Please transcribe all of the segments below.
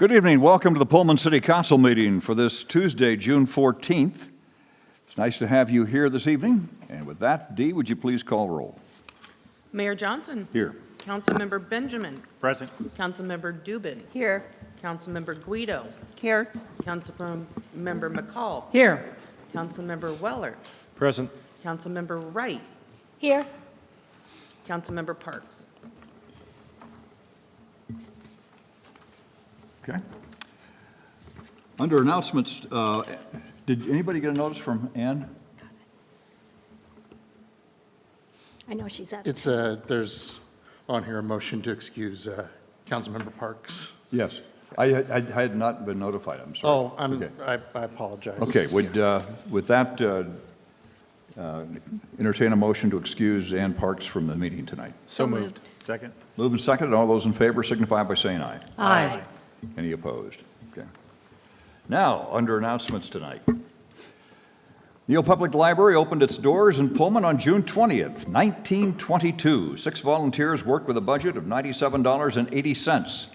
Good evening. Welcome to the Pullman City Council meeting for this Tuesday, June 14th. It's nice to have you here this evening. And with that, Dee, would you please call roll? Mayor Johnson. Here. Councilmember Benjamin. Present. Councilmember Dubin. Here. Councilmember Guido. Here. Councilmember McCall. Here. Councilmember Weller. Present. Councilmember Wright. Here. Councilmember Parks. Okay. Under announcements, did anybody get a notice from Ann? I know she's at. It's there's on here a motion to excuse Councilmember Parks. Yes. I had not been notified. I'm sorry. Oh, Okay. I apologize. Okay. With that, entertain a motion to excuse Ann Parks from the meeting tonight. So moved. Second. Moved and seconded. All those in favor signify by saying aye. Aye. Any opposed? Okay. Now, under announcements tonight. Neal Public Library opened its doors in Pullman on June 20th, 1922. 6 volunteers worked with a budget of $97.80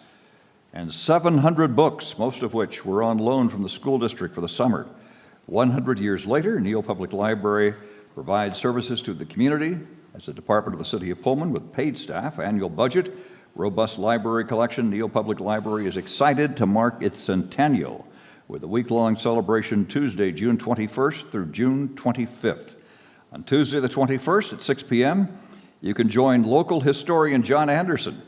and 700 books, most of which were on loan from the school district for the summer. 100 years later, Neal Public Library provides services to the community as a department of the City of Pullman with paid staff, annual budget, robust library collection. Neal Public Library is excited to mark its centennial with a week-long celebration Tuesday, June 21st through June 25th. On Tuesday the 21st at 6 p.m., you can join local historian John Anderson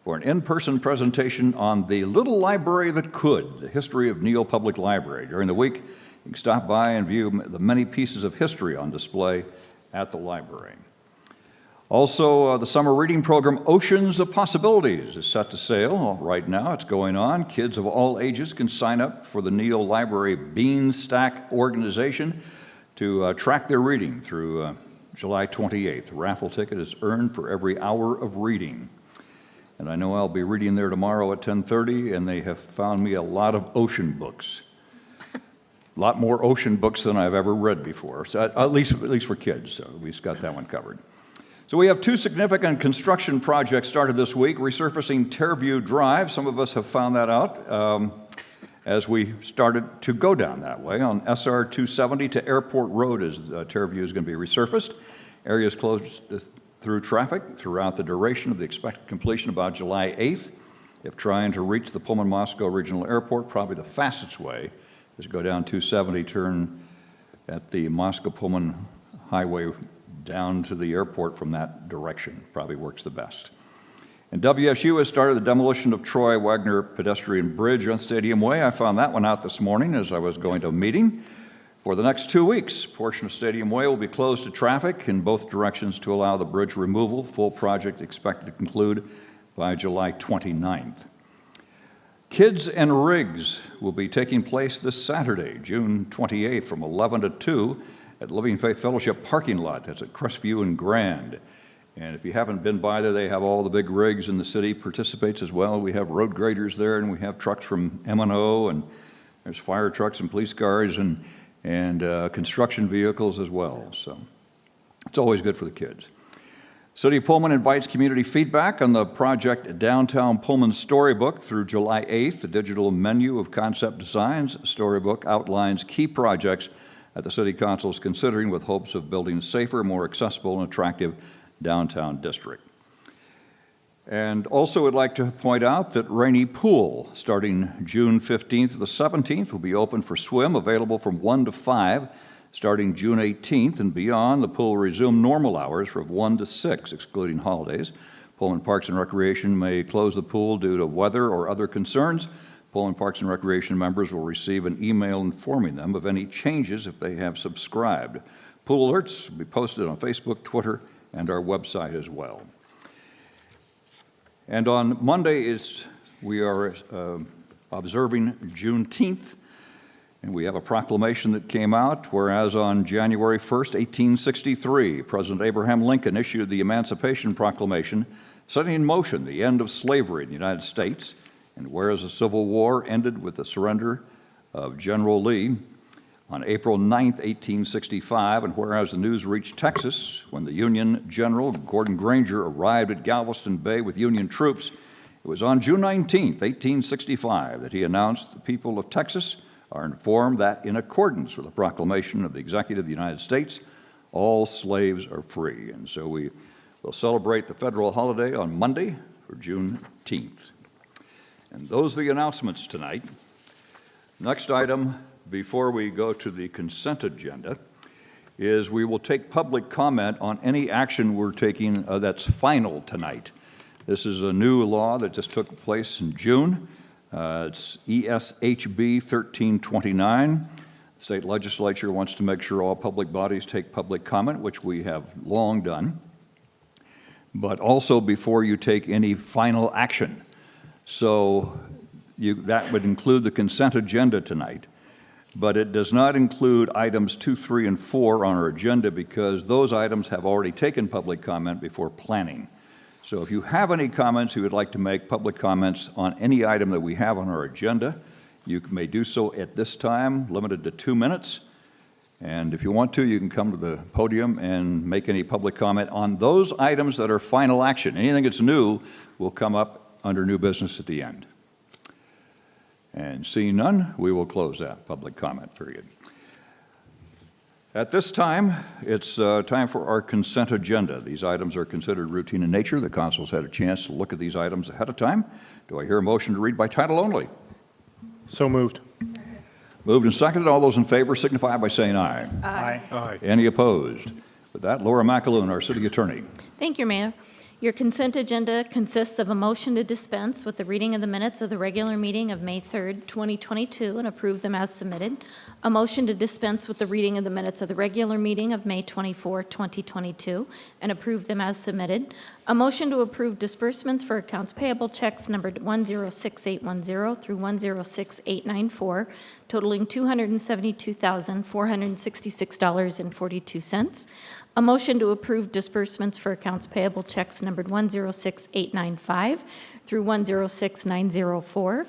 for an in-person presentation on The Little Library That Could, the history of Neal Public Library. During the week, you can stop by and view the many pieces of history on display at the library. Also, the summer reading program Oceans of Possibilities is set to sail. Right now, it's going on. Kids of all ages can sign up for the Neal Library Bean Stack organization to track their reading through July 28th. A raffle ticket is earned for every hour of reading. And I know I'll be reading there tomorrow at 10:30, and they have found me a lot of ocean books. A lot more ocean books than I've ever read before, so at least for kids, so we've got that one covered. So we have 2 significant construction projects started this week, resurfacing Terview Drive. Some of us have found that out as we started to go down that way. On SR 270 to Airport Road, as Terview is going to be resurfaced. Areas closed through traffic throughout the duration of the expected completion about July 8th. If trying to reach the Pullman-Moscow Regional Airport, probably the fastest way is to go down 270, turn at the Moscow-Pullman Highway down to the airport from that direction. Probably works the best. And WSU has started the demolition of Troy Wagner pedestrian bridge on Stadium Way. I found that one out this morning as I was going to a meeting. For the next 2 weeks, a portion of Stadium Way will be closed to traffic in both directions to allow the bridge removal. Full project expected to conclude by July 29th. Kids and Rigs will be taking place this Saturday, June 28th from 11 to 2 at Living Faith Fellowship parking lot. That's at Crestview and Grand. And if you haven't been by there, they have all the big rigs, and the city participates as well. We have road graders there, and we have trucks from M&O, and there's fire trucks and police cars and construction vehicles as well. So it's always good for the kids. City of Pullman invites community feedback on the project Downtown Pullman Storybook through July 8th. The digital menu of concept designs storybook outlines key projects that the City Council is considering with hopes of building a safer, more accessible, and attractive downtown district. And also would like to point out that Rainy Pool, starting June 15th to the 17th, will be open for swim, available from 1 to 5. Starting June 18th and beyond, the pool will resume normal hours from 1 to 6, excluding holidays. Pullman Parks and Recreation may close the pool due to weather or other concerns. Pullman Parks and Recreation members will receive an email informing them of any changes if they have subscribed. Pool alerts will be posted on Facebook, Twitter, and our website as well. And on Monday, we are observing Juneteenth, and we have a proclamation that came out, whereas on January 1st, 1863, President Abraham Lincoln issued the Emancipation Proclamation, setting in motion the end of slavery in the United States. And whereas the Civil War ended with the surrender of General Lee on April 9th, 1865, and whereas the news reached Texas when the Union General Gordon Granger arrived at Galveston Bay with Union troops It was on June 19, 1865, that he announced the people of Texas are informed that in accordance with the proclamation of the Executive of the United States, all slaves are free. And so we will celebrate the federal holiday on Monday for Juneteenth. And those are the announcements tonight. Next item, before we go to the consent agenda, is we will take public comment on any action we're taking that's final tonight. This is a new law that just took place in June. It's ESHB 1329. The state legislature wants to make sure all public bodies take public comment, which we have long done, but also before you take any final action. So that would include the consent agenda tonight, but it does not include items 2, 3, and 4 on our agenda because those items have already taken public comment before planning. So if you have any comments you would like to make, public comments on any item that we have on our agenda, you may do so at this time, limited to 2 minutes. And if you want to, you can come to the podium and make any public comment on those items that are final action. Anything that's new will come up under new business at the end. And seeing none, we will close that public comment period. At this time, it's time for our consent agenda. These items are considered routine in nature. The council's had a chance to look at these items ahead of time. Do I hear a motion to read by title only? So moved. Moved and seconded. All those in favor signify by saying aye. Aye. Aye. Any opposed? With that, Laura McAloon, our city attorney. Thank you, Mayor. Your consent agenda consists of a motion to dispense with the reading of the minutes of the regular meeting of May 3rd, 2022, and approve them as submitted, a motion to dispense with the reading of the minutes of the regular meeting of May 24, 2022, and approve them as submitted, a motion to approve disbursements for accounts payable checks numbered 106810 through 106894, totaling $272,466.42, a motion to approve disbursements for accounts payable checks numbered 106895 through 106904,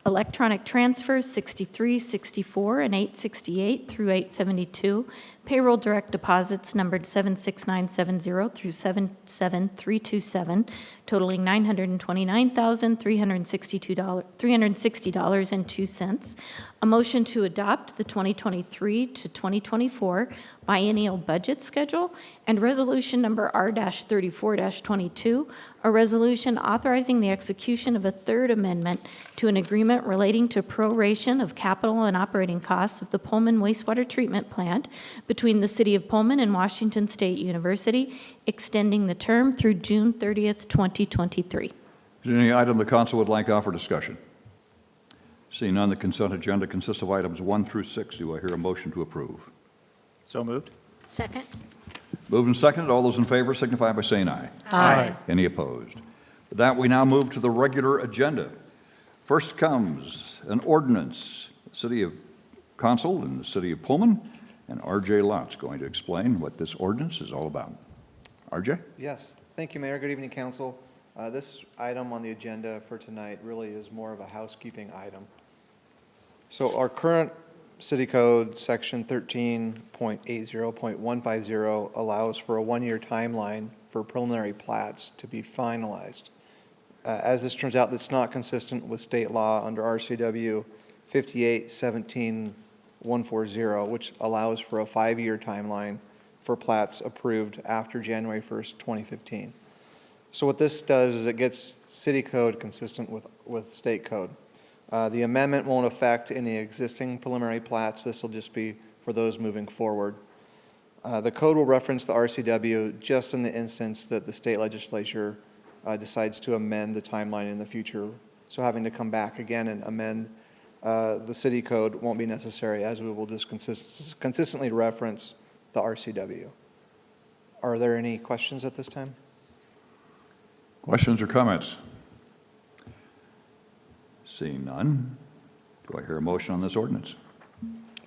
electronic transfers 63, 64, and 868 through 872, payroll direct deposits numbered 76970 through 77327, totaling $929,360.02, a motion to adopt the 2023 to 2024 biennial budget schedule, and resolution number R-34-22, a resolution authorizing the execution of a third amendment to an agreement relating to proration of capital and operating costs of the Pullman wastewater treatment plant between the City of Pullman and Washington State University, extending the term through June 30th, 2023. Is there any item the council would like to offer discussion? Seeing none, the consent agenda consists of items 1 through 6. Do I hear a motion to approve? So moved. Second. Moved and seconded. All those in favor signify by saying aye. Aye. Any opposed? With that, we now move to the regular agenda. First comes an ordinance, the City of Council and the City of Pullman, and R.J. Lott's going to explain what this ordinance is all about. R.J.? Yes, thank you, Mayor. Good evening, Council. This item on the agenda for tonight really is more of a housekeeping item. So our current City Code, Section 13.80.150, allows for a one-year timeline for preliminary plats to be finalized. As this turns out, that's not consistent with state law under RCW 58-17-140, which allows for a 5-year timeline for plats approved after January 1st, 2015. So what this does is it gets City Code consistent with State Code. The amendment won't affect any existing preliminary plats. This will just be for those moving forward. The code will reference the RCW just in the instance that the state legislature decides to amend the timeline in the future. So having to come back again and amend the city code won't be necessary, as we will just consistently reference the RCW. Are there any questions at this time? Questions or comments? Seeing none, do I hear a motion on this ordinance?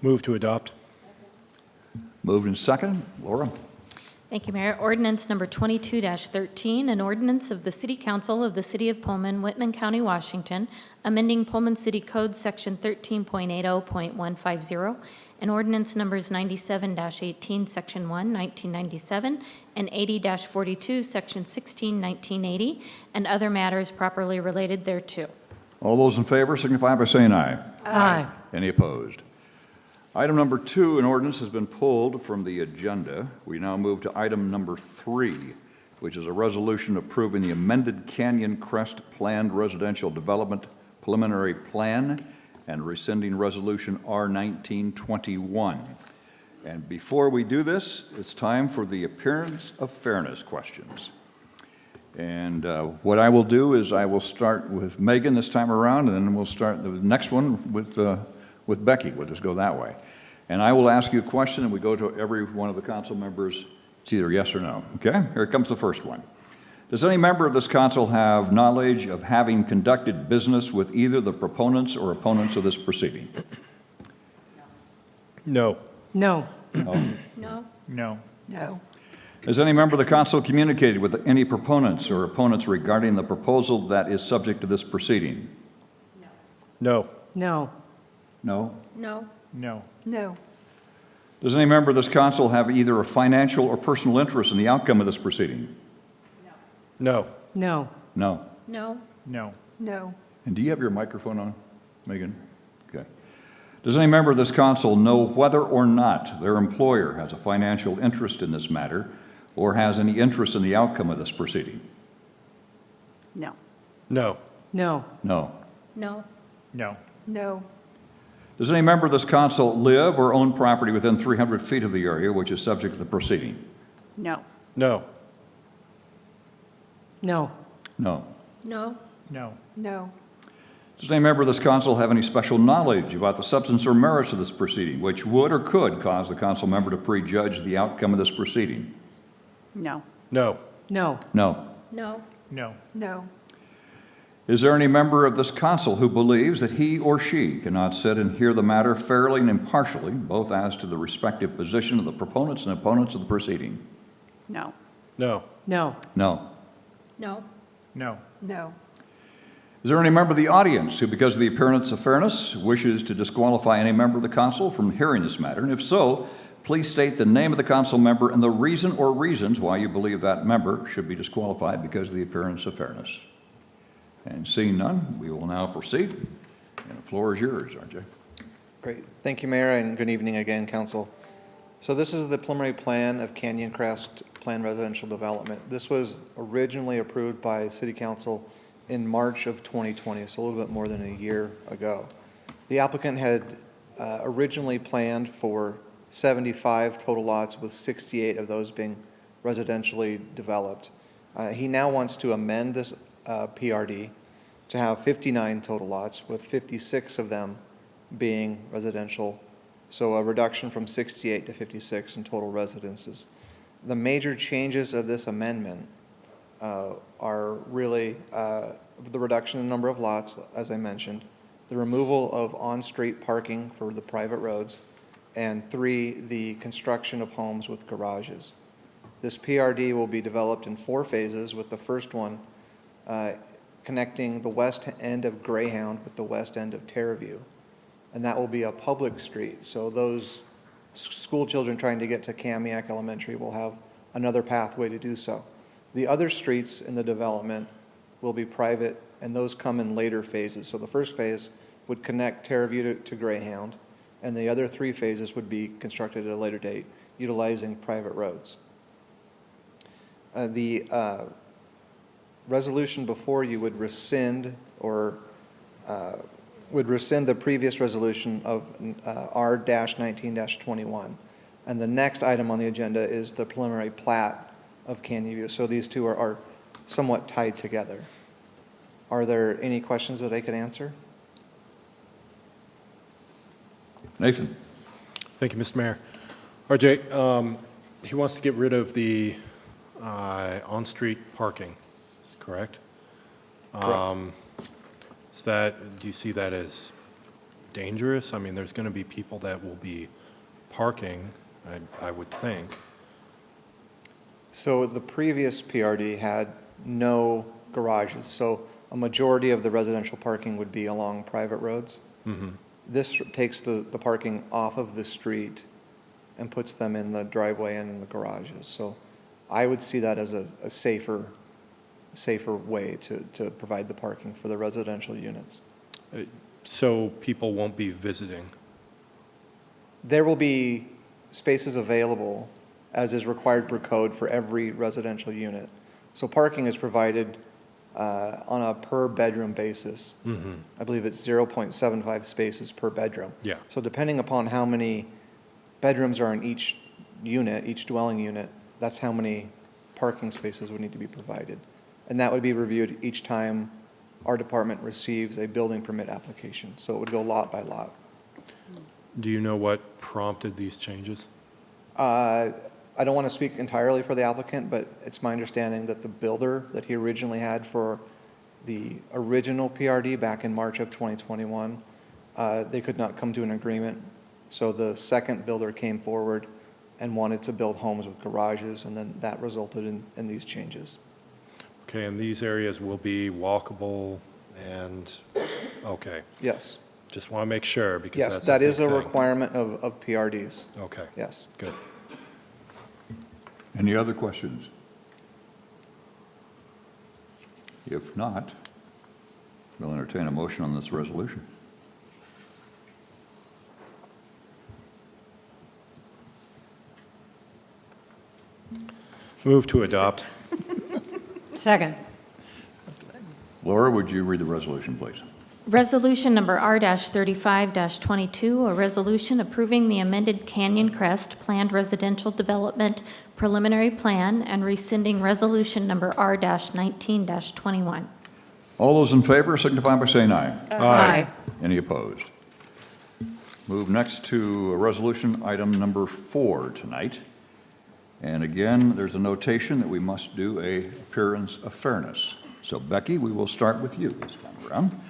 Move to adopt. Moved and second. Laura? Thank you, Mayor. Ordinance number 22-13, an ordinance of the City Council of the City of Pullman, Whitman County, Washington, amending Pullman City Code Section 13.80.150, and ordinance numbers 97-18, Section 1, 1997, and 80-42, Section 16, 1980, and other matters properly related thereto. All those in favor signify by saying aye. Aye. Any opposed? Item number 2, an ordinance has been pulled from the agenda. We now move to item number 3, which is a resolution approving the amended Canyon Crest Planned Residential Development Preliminary Plan and rescinding Resolution R-1921. And before we do this, it's time for the appearance of fairness questions. And what I will do is I will start with Megan this time around, and then we'll start the next one with Becky. We'll just go that way. And I will ask you a question, and we go to every one of the council members. It's either yes or no. Okay? Here comes the first one. Does any member of this council have knowledge of having conducted business with either the proponents or opponents of this proceeding? No. No. No. No. No. No. Has any member of the council communicated with any proponents or opponents regarding the proposal that is subject to this proceeding? No. No. No. No. No. No. Does any member of this council have either a financial or personal interest in the outcome of this proceeding? No. No. No. No. No. No. And do you have your microphone on, Megan? Okay. Does any member of this council know whether or not their employer has a financial interest in this matter or has any interest in the outcome of this proceeding? No. No. No. No. No. No. No. Does any member of this council live or own property within 300 feet of the area which is subject to the proceeding? No. No. No. No. No. No. No. Does any member of this council have any special knowledge about the substance or merits of this proceeding which would or could cause the council member to prejudge the outcome of this proceeding? No. No. No. No. No. No. No. Is there any member of this council who believes that he or she cannot sit and hear the matter fairly and impartially, both as to the respective position of the proponents and opponents of the proceeding? No. No. No. No. No. No. No. Is there any member of the audience who, because of the appearance of fairness, wishes to disqualify any member of the council from hearing this matter? And if so, please state the name of the council member and the reason or reasons why you believe that member should be disqualified because of the appearance of fairness. And seeing none, we will now proceed. And the floor is yours, RJ. Great. Thank you, Mayor, and good evening again, Council. So this is the preliminary plan of Canyon Crest Planned Residential Development. This was originally approved by City Council in March of 2020, so a little bit more than a year ago. The applicant had originally planned for 75 total lots, with 68 of those being residentially developed. He now wants to amend this PRD to have 59 total lots, with 56 of them being residential, so a reduction from 68 to 56 in total residences. The major changes of this amendment are really the reduction in number of lots, as I mentioned, the removal of on-street parking for the private roads, and 3, the construction of homes with garages. This PRD will be developed in 4 phases, with the first one connecting the west end of Greyhound with the west end of Terraview. And that will be a public street, so those school children trying to get to Kamiak Elementary will have another pathway to do so. The other streets in the development will be private, and those come in later phases. So the first phase would connect Terraview to Greyhound, and the other 3 phases would be constructed at a later date, utilizing private roads. The resolution before you would rescind the previous resolution of R-19-21. And the next item on the agenda is the preliminary plat of Canyon View. So these two are somewhat tied together. Are there any questions that I could answer? Nathan. Thank you, Mr. Mayor. RJ, he wants to get rid of the on-street parking, correct? Correct. Do you see that as dangerous? I mean, there's going to be people that will be parking, I would think. So the previous PRD had no garages, so a majority of the residential parking would be along private roads. This takes the parking off of the street and puts them in the driveway and in the garages. So I would see that as a safer way to provide the parking for the residential units. So people won't be visiting. There will be spaces available, as is required per code, for every residential unit. So parking is provided on a per-bedroom basis. I believe it's 0.75 spaces per bedroom. Yeah. So depending upon how many bedrooms are in each unit, each dwelling unit, that's how many parking spaces would need to be provided. And that would be reviewed each time our department receives a building permit application. So it would go lot by lot. Do you know what prompted these changes? I don't want to speak entirely for the applicant, but it's my understanding that the builder that he originally had for the original PRD back in March of 2021, they could not come to an agreement. So the second builder came forward and wanted to build homes with garages, and then that resulted in these changes. Okay, and these areas will be walkable and, okay. Yes. Just want to make sure because Yes, that's that is big a thing. requirement of PRDs. Okay. Yes. Good. Any other questions? If not, we'll entertain a motion on this resolution. Move to adopt. Second. Laura, would you read the resolution, please? Resolution number R-35-22, a resolution approving the amended Canyon Crest Planned Residential Development Preliminary Plan and rescinding resolution number R-19-21. All those in favor signify by saying aye. Aye. Any opposed? Move next to resolution item number 4 tonight. And again, there's a notation that we must do a appearance of fairness. So Becky, we will start with you this time around.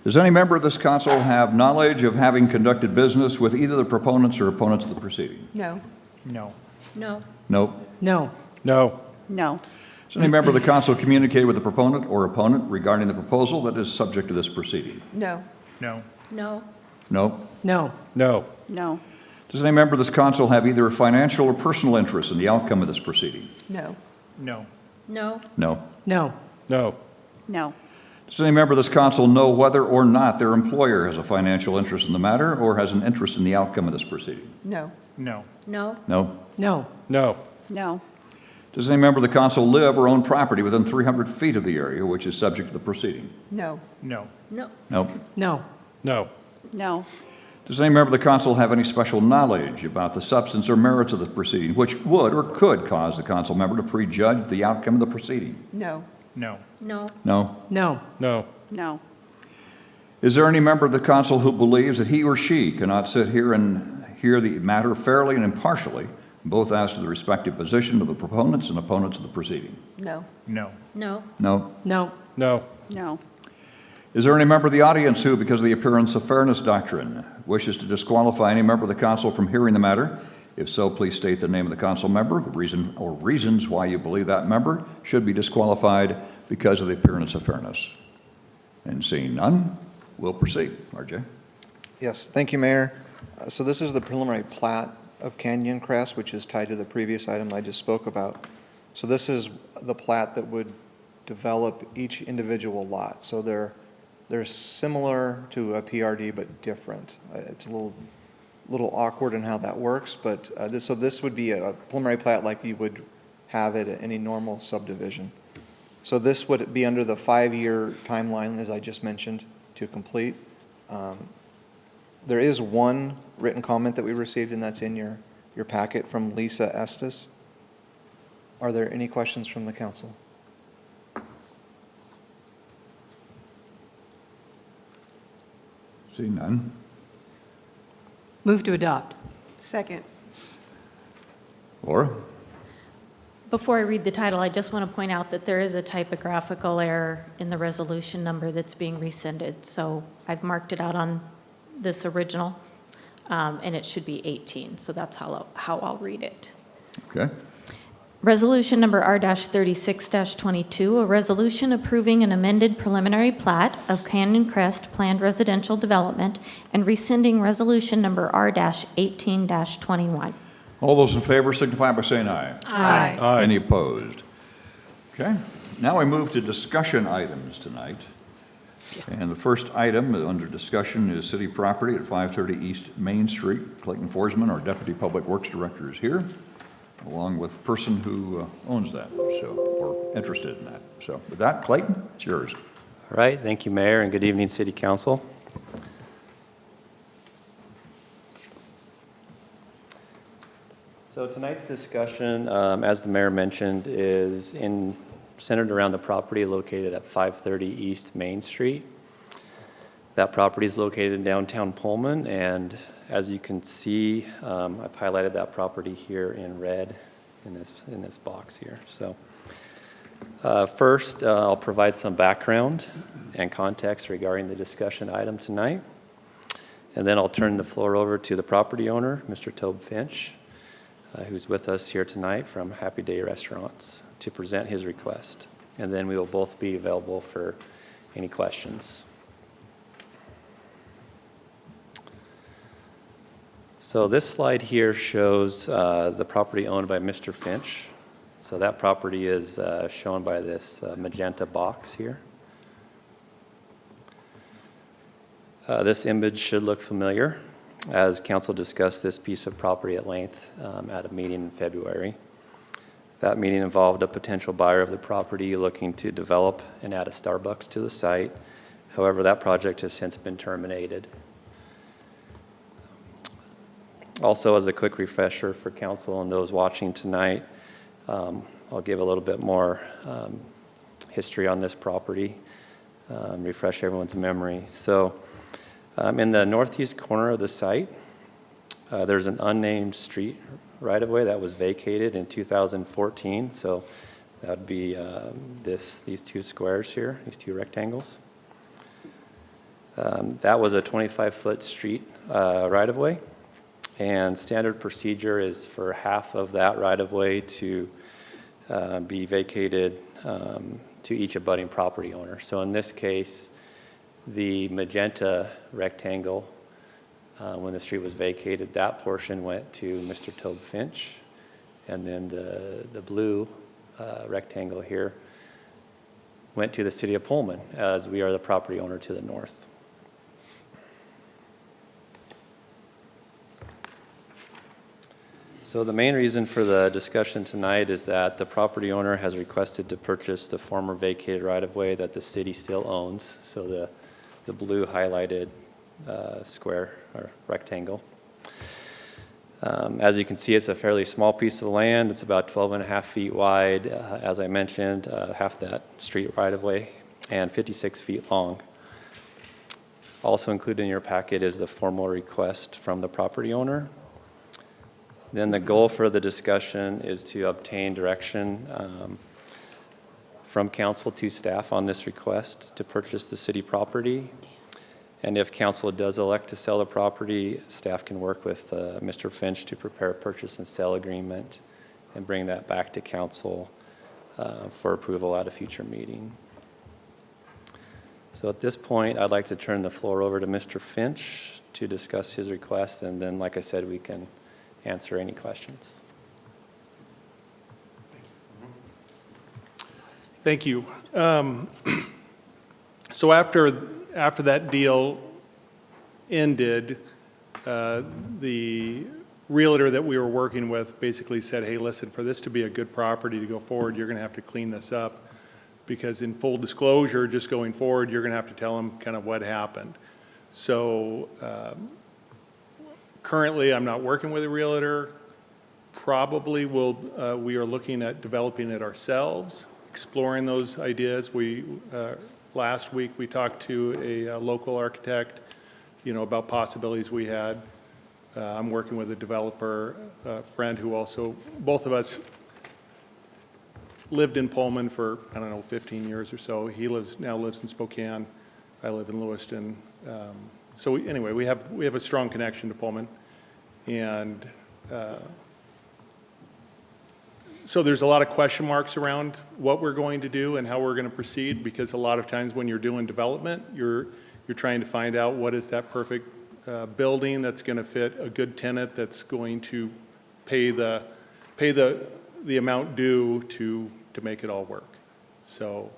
Does any member of this council have knowledge of having conducted business with either the proponents or opponents of the proceeding? No. No. No. No. No. No. No. Does any member of the council communicate with the proponent or opponent regarding the proposal that is subject to this proceeding? No. No. No. No. No. No. No. Does any member of this council have either a financial or personal interest in the outcome of this proceeding? No. No. No. No. No. No. No. Does any member of this council know whether or not their employer has a financial interest in the matter or has an interest in the outcome of this proceeding? No. No. No. No. No. No. No. Does any member of the council live or own property within 300 feet of the area which is subject to the proceeding? No. No. No. No. No. No. No. Does any member of the council have any special knowledge about the substance or merits of the proceeding which would or could cause the council member to prejudge the outcome of the proceeding? No. No. No. No. No. No. No. Is there any member of the council who believes that he or she cannot sit here and hear the matter fairly and impartially, both as to the respective position of the proponents and opponents of the proceeding? No. No. No. No. No. No. No. Is there any member of the audience who, because of the appearance of fairness doctrine, wishes to disqualify any member of the council from hearing the matter? If so, please state the name of the council member, the reason or reasons why you believe that member should be disqualified because of the appearance of fairness. And seeing none, we'll proceed. RJ? Yes, thank you, Mayor. So this is the preliminary plat of Canyon Crest, which is tied to the previous item I just spoke about. So this is the plat that would develop each individual lot. So they're similar to a PRD, but different. It's a little awkward in how that works, but this would be a preliminary plat like you would have it at any normal subdivision. So this would be under the 5-year timeline, as I just mentioned, to complete. There is one written comment that we received, and that's in your packet from Lisa Estes. Are there any questions from the council? Seeing none. Move to adopt. Second. Laura? Before I read the title, I just want to point out that there is a typographical error in the resolution number that's being rescinded. So I've marked it out on this original, and it should be 18. So that's how I'll read it. Okay. Resolution number R-36-22, a resolution approving an amended preliminary plat of Canyon Crest Planned Residential Development and rescinding resolution number R-18-21. All those in favor signify by saying aye. Aye. Aye. Any opposed? Okay, now we move to discussion items tonight. And the first item under discussion is city property at 530 East Main Street. Clayton Forsman, our Deputy Public Works Director, is here, along with the person who owns that, or interested in that. So with that, Clayton, it's yours. All right, thank you, Mayor, and good evening, City Council. So tonight's discussion, as the Mayor mentioned, is centered around the property located at 530 East Main Street. That property is located in downtown Pullman, and as you can see, I've highlighted that property here in red in this box here. So first, I'll provide some background and context regarding the discussion item tonight, and then I'll turn the floor over to the property owner, Mr. Tobe Finch, who's with us here tonight from Happy Day Restaurants, to present his request. And then we will both be available for any questions. So this slide here shows the property owned by Mr. Finch. So that property is shown by this magenta box here. This image should look familiar, as council discussed this piece of property at length at a meeting in February. That meeting involved a potential buyer of the property looking to develop and add a Starbucks to the site. However, that project has since been terminated. Also, as a quick refresher for council and those watching tonight, I'll give a little bit more history on this property, refresh everyone's memory. So in the northeast corner of the site, there's an unnamed street right-of-way that was vacated in 2014. So that would be these two squares here, these two rectangles. That was a 25-foot street right-of-way, and standard procedure is for half of that right-of-way to be vacated to each abutting property owner. So in this case, the magenta rectangle, when the street was vacated, that portion went to Mr. Tobe Finch, and then the blue rectangle here went to the city of Pullman, as we are the property owner to the north. So the main reason for the discussion tonight is that the property owner has requested to purchase the former vacated right-of-way that the city still owns, so the blue highlighted square or rectangle. As you can see, it's a fairly small piece of land. It's about 12.5 feet wide, as I mentioned, half that street right-of-way, and 56 feet long. Also included in your packet is the formal request from the property owner. Then the goal for the discussion is to obtain direction from council to staff on this request to purchase the city property. And if council does elect to sell the property, staff can work with Mr. Finch to prepare a purchase and sale agreement and bring that back to council for approval at a future meeting. So at this point, I'd like to turn the floor over to Mr. Finch to discuss his request, and then, like I said, we can answer any questions. Thank you. So after that deal ended, the realtor that we were working with basically said, hey, listen, for this to be a good property to go forward, you're going to have to clean this up, because in full disclosure, just going forward, you're going to have to tell them kind of what happened. So currently, I'm not working with a realtor. Probably we are looking at developing it ourselves, exploring those ideas. Last week, we talked to a local architect, about possibilities we had. I'm working with a developer friend who also, both of us lived in Pullman for, 15 years or so. He now lives in Spokane. I live in Lewiston. So anyway, we have a strong connection to Pullman, and So there's a lot of question marks around what we're going to do and how we're going to proceed, because a lot of times when you're doing development, you're trying to find out what is that perfect building that's going to fit a good tenant that's going to pay the amount due to make it all work. So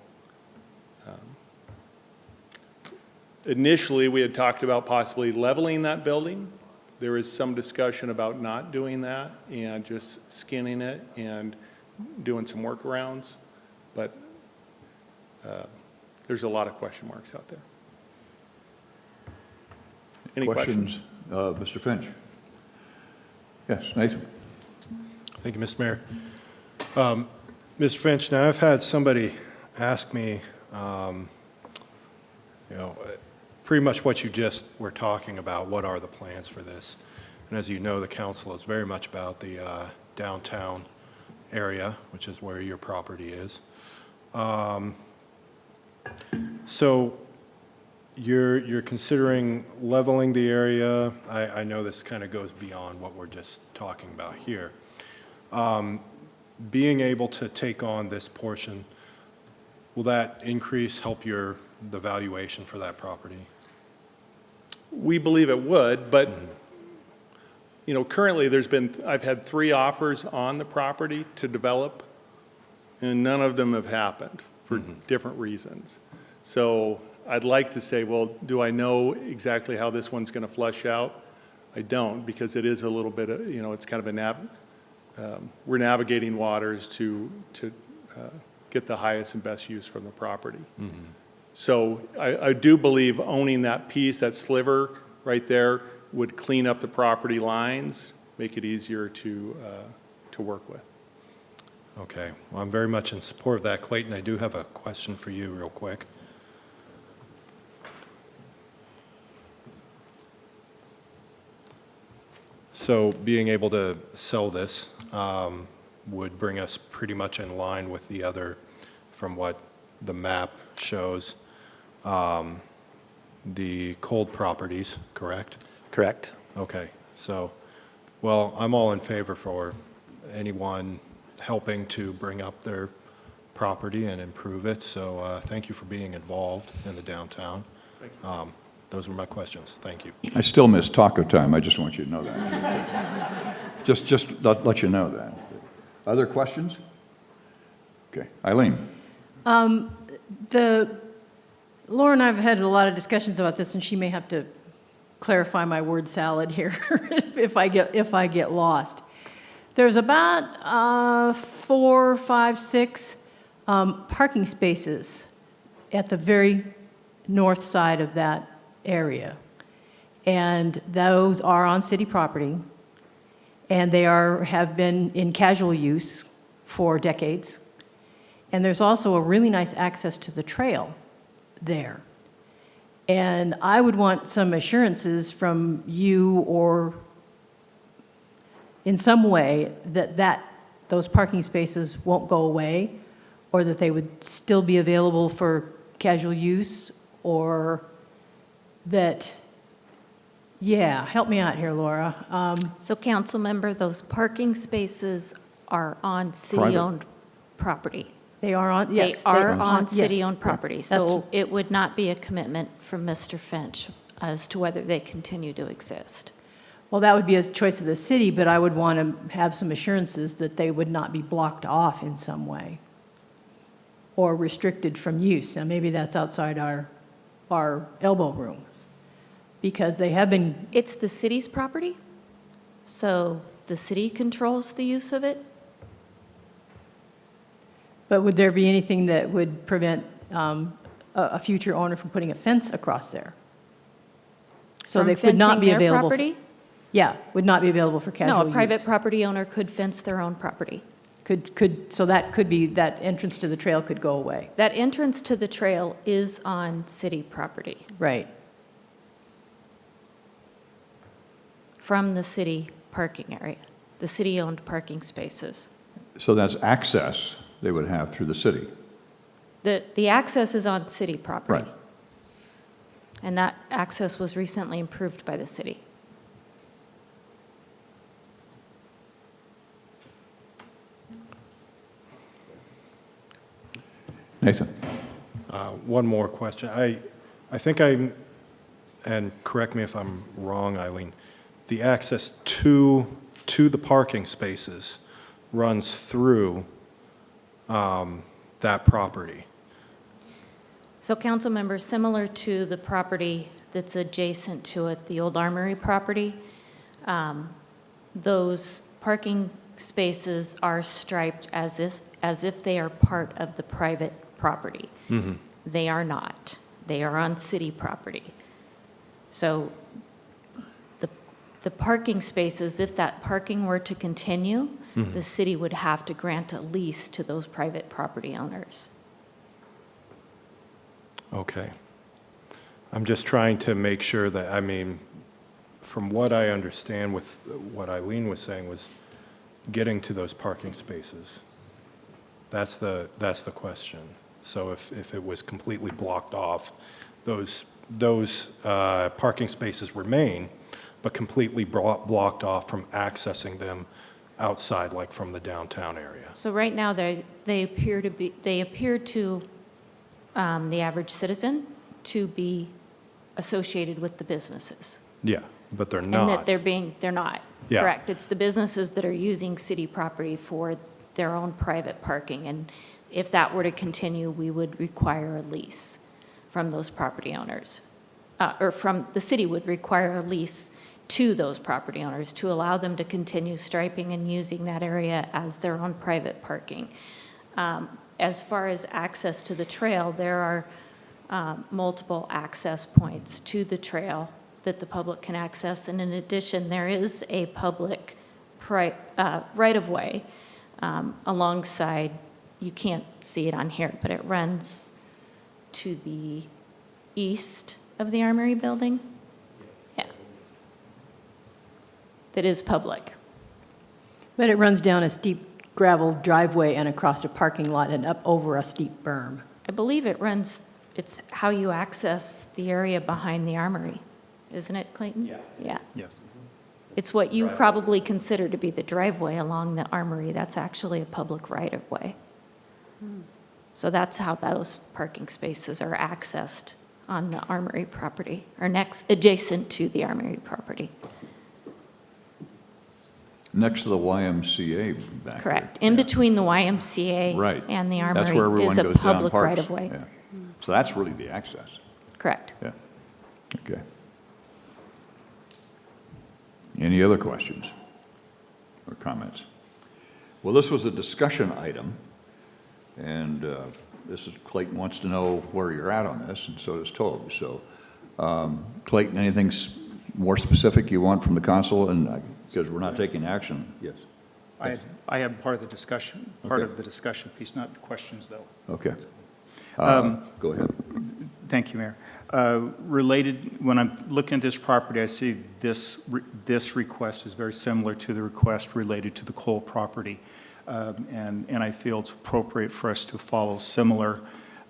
initially, we had talked about possibly leveling that building. There is some discussion about not doing that and just skinning it and doing some workarounds, but there's a lot of question marks out there. Any questions? Mr. Finch? Yes, Nathan? Thank you, Mr. Mayor. Mr. Finch, now I've had somebody ask me, pretty much what you just were talking about, what are the plans for this? And as you know, the council is very much about the downtown area, which is where your property is. So you're considering leveling the area. I know this kind of goes beyond what we're just talking about here. Being able to take on this portion, will that increase, help the valuation for that property? We believe it would, but, currently I've had 3 offers on the property to develop, and none of them have happened for different reasons. So I'd like to say, well, do I know exactly how this one's going to flesh out? I don't, because it is a little bit, it's kind of we're navigating waters to get the highest and best use from the property. So I do believe owning that piece, that sliver right there, would clean up the property lines, make it easier to work with. Okay, well, I'm very much in support of that. Clayton, I do have a question for you real quick. So being able to sell this would bring us pretty much in line with the other, from what the map shows, the cold properties, correct? Correct. Okay, so, well, I'm all in favor for anyone helping to bring up their property and improve it, so thank you for being involved in the downtown. Thank you. Those were my questions. Thank you. I still miss taco time. I just want you to know that. just let you know that. Other questions? Okay. Eileen? Laura and I have had a lot of discussions about this, and she may have to clarify my word salad here if I get lost. There's about 4, 5, 6 parking spaces at the very north side of that area, and those are on city property, and they have been in casual use for decades. And there's also a really nice access to the trail there. And I would want some assurances from you or in some way that those parking spaces won't go away, or that they would still be available for casual use, or that, help me out here, Laura. So council member, those parking spaces are on city-owned property. They are on, They yes. are on yes. city-owned property, That's- so it would not be a commitment from Mr. Finch as to whether they continue to exist. Well, that would be a choice of the city, but I would want to have some assurances that they would not be blocked off in some way or restricted from use. Now, maybe that's outside our elbow room, because they have been, It's the city's property, so the city controls the use of it. but would there be anything that would prevent a future owner from putting a fence across there? So From they could not fencing be their available. property? Yeah, would not be available for casual No, use. a private property owner could fence their own property. So that could be, that entrance to the trail could go away. That entrance to the trail is on city property Right. from the city parking area, the city-owned parking spaces. So that's access they would have through the city. The access is on city property. Right. And that access was recently improved by the city. Nathan? One more question. I think and correct me if I'm wrong, Eileen, the access to the parking spaces runs through that property. So council members, similar to the property that's adjacent to it, the old Armory property, those parking spaces are striped as if they are part of the private property. They are not. They are on city property. So the parking spaces, if that parking were to continue, the city would have to grant a lease to those private property owners. Okay. I'm just trying to make sure that, I mean, from what I understand with what Eileen was saying was getting to those parking spaces. That's the question. So if it was completely blocked off, those parking spaces remain, but completely blocked off from accessing them outside, like from the downtown area. So right now, they appear to the average citizen to be associated with the businesses. Yeah, but they're not. And that they're not. Yeah. Correct. It's the businesses that are using city property for their own private parking. And if that were to continue, we would require a lease from those property owners. The city would require a lease to those property owners to allow them to continue striping and using that area as their own private parking. As far as access to the trail, there are multiple access points to the trail that the public can access. And in addition, there is a public right-of-way alongside, you can't see it on here, but it runs to the east of the Armory building. Yeah. That is public. But it runs down a steep gravel driveway and across a parking lot and up over a steep berm. I believe it's how you access the area behind the Armory, isn't it, Clayton? Yeah. Yeah. Yes. It's what you probably consider to be the driveway along the Armory. That's actually a public right-of-way. So that's how those parking spaces are accessed on the Armory property, or adjacent to the Armory property. Next to the YMCA back there. Correct. In between the YMCA Right. and the That's where Armory everyone is a goes down public Parks. right-of-way. Yeah. So that's really the access. Correct. Yeah. Okay. Any other questions or comments? Well, this was a discussion item, and this is, Clayton wants to know where you're at on this, and so does Toby. So, Clayton, anything more specific you want from the council? And because we're not taking action. Yes. I had part of the discussion, piece, not questions, though. Okay. Go ahead. Thank you, Mayor. Related, when I'm looking at this property, I see this request is very similar to the request related to the Cole property. And I feel it's appropriate for us to follow similar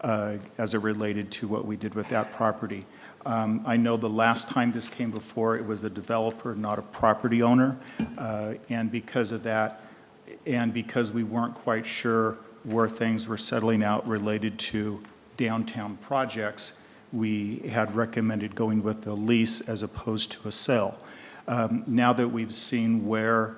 as it related to what we did with that property. I know the last time this came before, it was the developer, not a property owner. And because of that, and because we weren't quite sure where things were settling out related to downtown projects, we had recommended going with a lease as opposed to a sale. Now that we've seen where,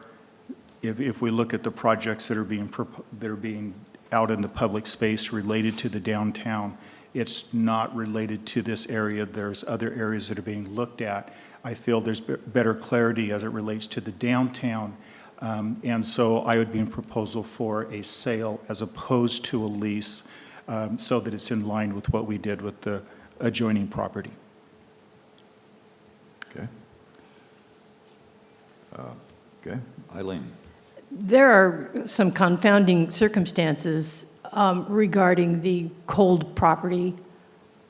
if we look at the projects that are being out in the public space related to the downtown, it's not related to this area. There's other areas that are being looked at. I feel there's better clarity as it relates to the downtown. And so I would be in proposal for a sale as opposed to a lease, so that it's in line with what we did with the adjoining property. Okay. Okay. Eileen. There are some confounding circumstances regarding the Cold property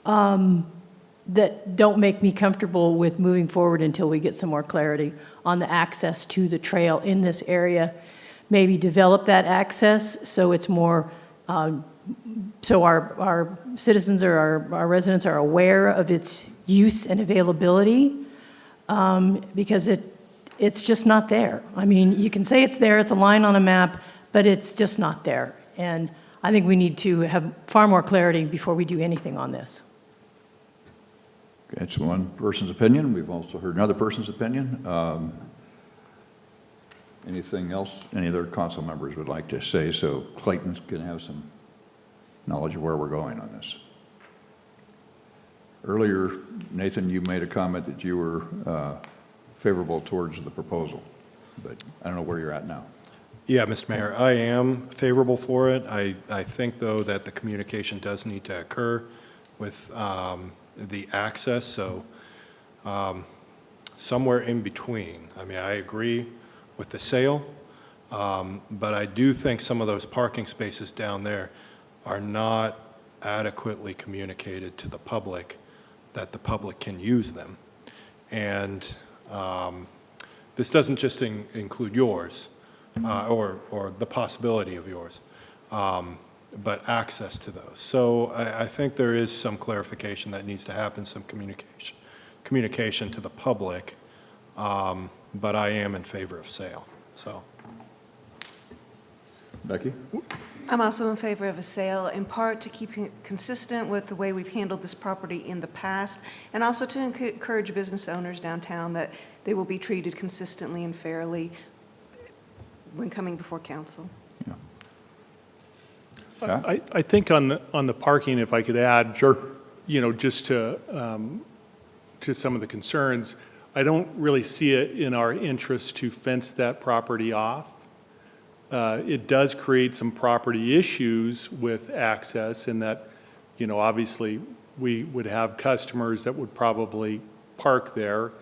that don't make me comfortable with moving forward until we get some more clarity on the access to the trail in this area. Maybe develop that access so it's more, so our citizens or our residents are aware of its use and availability, because it's just not there. I mean, you can say it's there, it's a line on a map, but it's just not there. And I think we need to have far more clarity before we do anything on this. Okay, it's one person's opinion. We've also heard another person's opinion. Anything else any other council members would like to say so Clayton can have some knowledge of where we're going on this? Earlier, Nathan, you made a comment that you were favorable towards the proposal, but I don't know where you're at now. Yeah, Mr. Mayor, I am favorable for it. I think, though, that the communication does need to occur with the access, so somewhere in between. I mean, I agree with the sale, but I do think some of those parking spaces down there are not adequately communicated to the public that the public can use them. And this doesn't just include yours, or the possibility of yours, but access to those. So I think there is some clarification that needs to happen, some communication to the public, but I am in favor of sale, so. Becky? I'm also in favor of a sale, in part to keep it consistent with the way we've handled this property in the past, and also to encourage business owners downtown that they will be treated consistently and fairly when coming before council. Yeah. I think on the parking, if I could add. Sure. You know, just to some of the concerns, I don't really see it in our interest to fence that property off. It does create some property issues with access in that, you know, obviously we would have customers that would probably park there,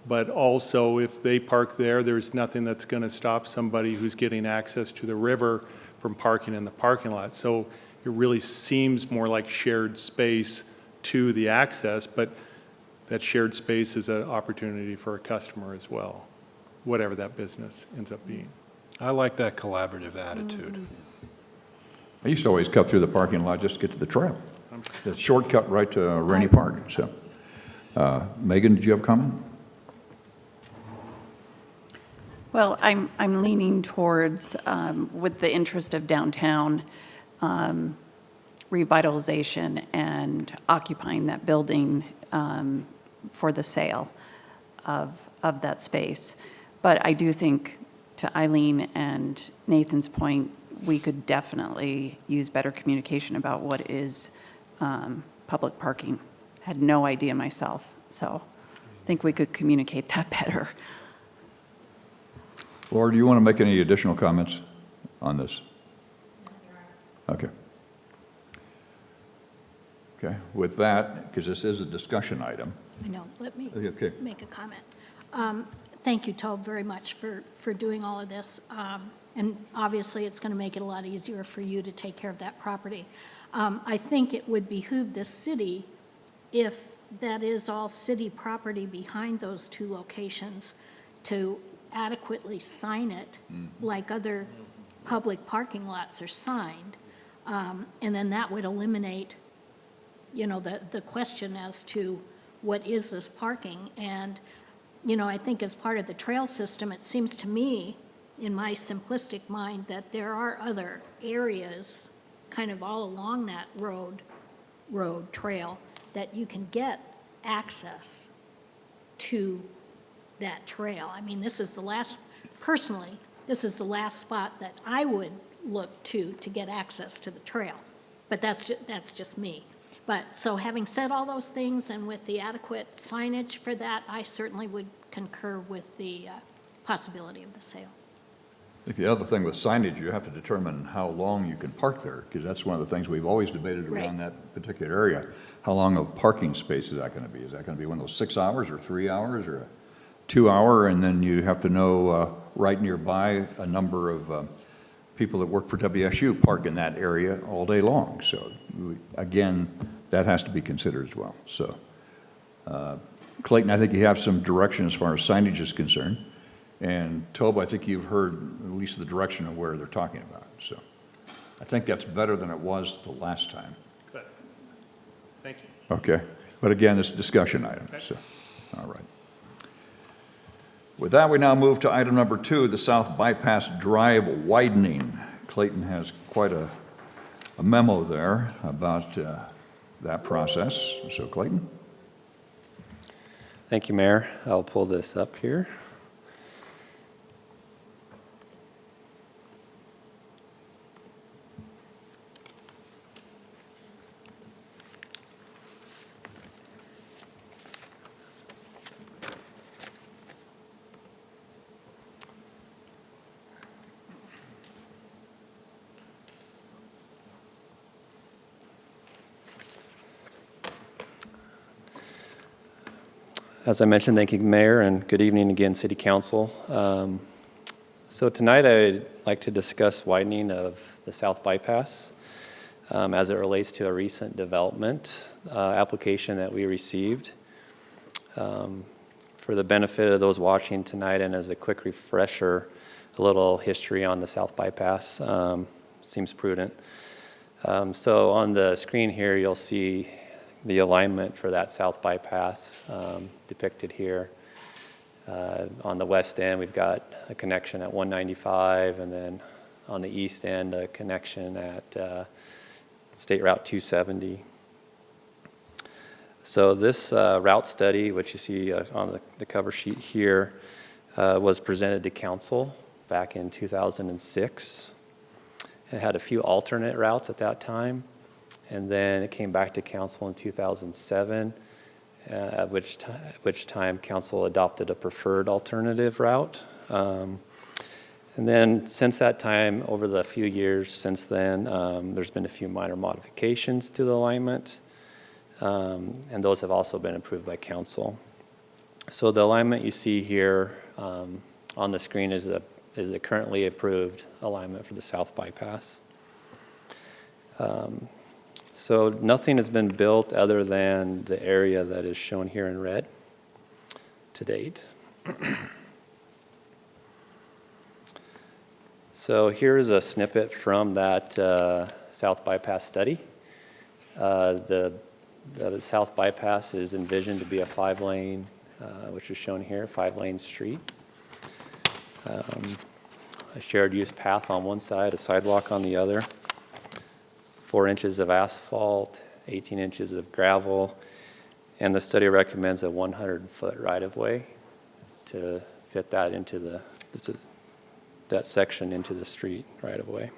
but also if they park there, there's nothing that's going to stop somebody who's getting access to the river from parking in the parking lot. So it really seems more like shared space to the access, but that shared space is an opportunity for a customer as well, whatever that business ends up being. I like that collaborative attitude. I used to always cut through the parking lot just to get to the trail. It's a shortcut right to Rainy Park. So, Megan, did you have a comment? Well, I'm leaning towards, with the interest of downtown revitalization and occupying that building for the sale of that space. But I do think, to Eileen and Nathan's point, we could definitely use better communication about what is public parking. Had no idea myself, so I think we could communicate that better. Laura, do you want to make any additional comments on this? Okay. Okay, with that, because this is a discussion item. I know, let me Okay. make a comment. Thank you, Tobe, very much for doing all of this. And obviously, it's going to make it a lot easier for you to take care of that property. I think it would behoove the city, if that is all city property behind those two locations, to adequately sign it like other public parking lots are signed. And then that would eliminate, you know, the question as to what is this parking. And, you know, I think as part of the trail system, it seems to me, in my simplistic mind, that there are other areas kind of all along that road trail that you can get access to that trail. I mean, this is the last, personally, this is the last spot that I would look to get access to the trail. But that's just me. But, so having said all those things and with the adequate signage for that, I certainly would concur with the possibility of the sale. I think the other thing with signage, you have to determine how long you can park there, because that's one of the things we've always debated around that particular area. How long of parking space is that going to be? Is that going to be one of those 6 hours or 3 hours or a 2 hour? And then you have to know right nearby a number of people that work for WSU park in that area all day long. So again, that has to be considered as well. So Clayton, I think you have some direction as far as signage is concerned. And Tobe, I think you've heard at least the direction of where they're talking about. So I think that's better than it was the last time. Good. Thank you. Okay. But again, it's a discussion item. Okay. So, all right. With that, we now move to item number 2, the South Bypass Drive widening. Clayton has quite a a memo there about that process. So Clayton? Thank you, Mayor. I'll pull this up here. As I mentioned, thank you, Mayor, and good evening again, City Council. So tonight I'd like to discuss widening of the South Bypass as it relates to a recent development application that we received. For the benefit of those watching tonight and as a quick refresher, a little history on the South Bypass seems prudent. So on the screen here, you'll see the alignment for that South Bypass depicted here. On the west end, we've got a connection at 195, and then on the east end, a connection at State Route 270. So this route study, which you see on the cover sheet here, was presented to council back in 2006. It had a few alternate routes at that time. And then it came back to council in 2007, at which time council adopted a preferred alternative route. And then since that time, over the few years since then, there's been a few minor modifications to the alignment, and those have also been approved by council. So the alignment you see here on the screen is the currently approved alignment for the South Bypass. So nothing has been built other than the area that is shown here in red to date. So here's a snippet from that South Bypass study. The South Bypass is envisioned to be a 5-lane, which is shown here, 5-lane street. A shared use path on one side, a sidewalk on the other. 4 inches of asphalt, 18 inches of gravel, and the study recommends a 100-foot right-of-way to fit that into that section into the street right-of-way.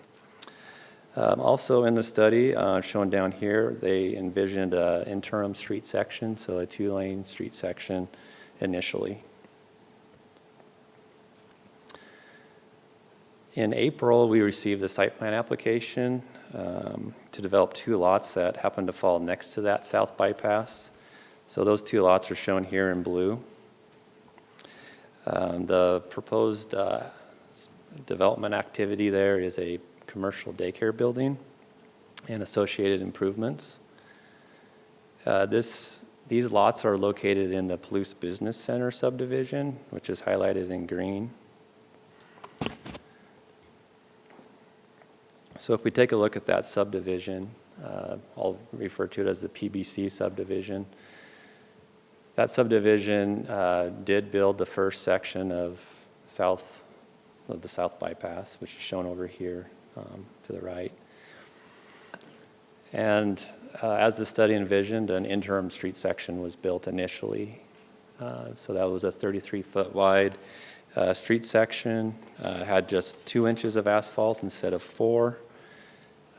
Also in the study, shown down here, they envisioned an interim street section, so a 2-lane street section initially. In April, we received a site plan application to develop 2 lots that happen to fall next to that South Bypass. So those 2 lots are shown here in blue. The proposed development activity there is a commercial daycare building and associated improvements. These lots are located in the Palouse Business Center subdivision, which is highlighted in green. So if we take a look at that subdivision, I'll refer to it as the PBC subdivision. That subdivision did build the first section of the South Bypass, which is shown over here to the right. And as the study envisioned, an interim street section was built initially. So that was a 33-foot wide street section. Had just 2 inches of asphalt instead of 4.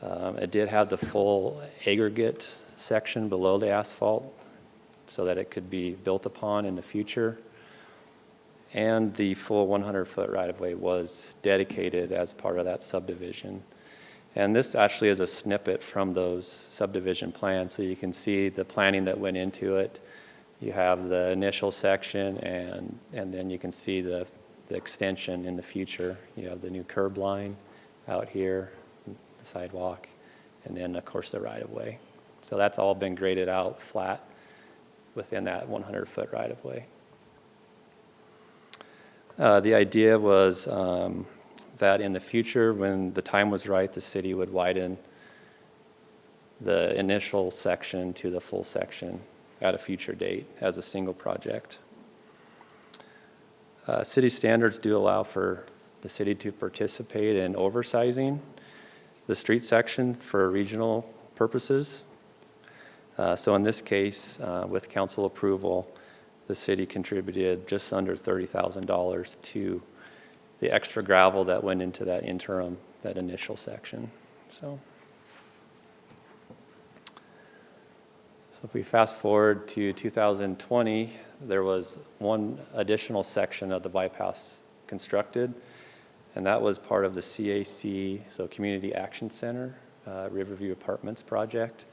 It did have the full aggregate section below the asphalt so that it could be built upon in the future. And the full 100-foot right-of-way was dedicated as part of that subdivision. And this actually is a snippet from those subdivision plans, so you can see the planning that went into it. You have the initial section, and then you can see the extension in the future. You have the new curb line out here, the sidewalk, and then, of course, the right-of-way. So that's all been graded out flat within that 100-foot right-of-way. The idea was that in the future, when the time was right, the city would widen the initial section to the full section at a future date as a single project. City standards do allow for the city to participate in oversizing the street section for regional purposes. So in this case, with council approval, the city contributed just under $30,000 to the extra gravel that went into that initial section. So if we fast forward to 2020, there was one additional section of the bypass constructed, and that was part of the CAC, so Community Action Center, Riverview Apartments project.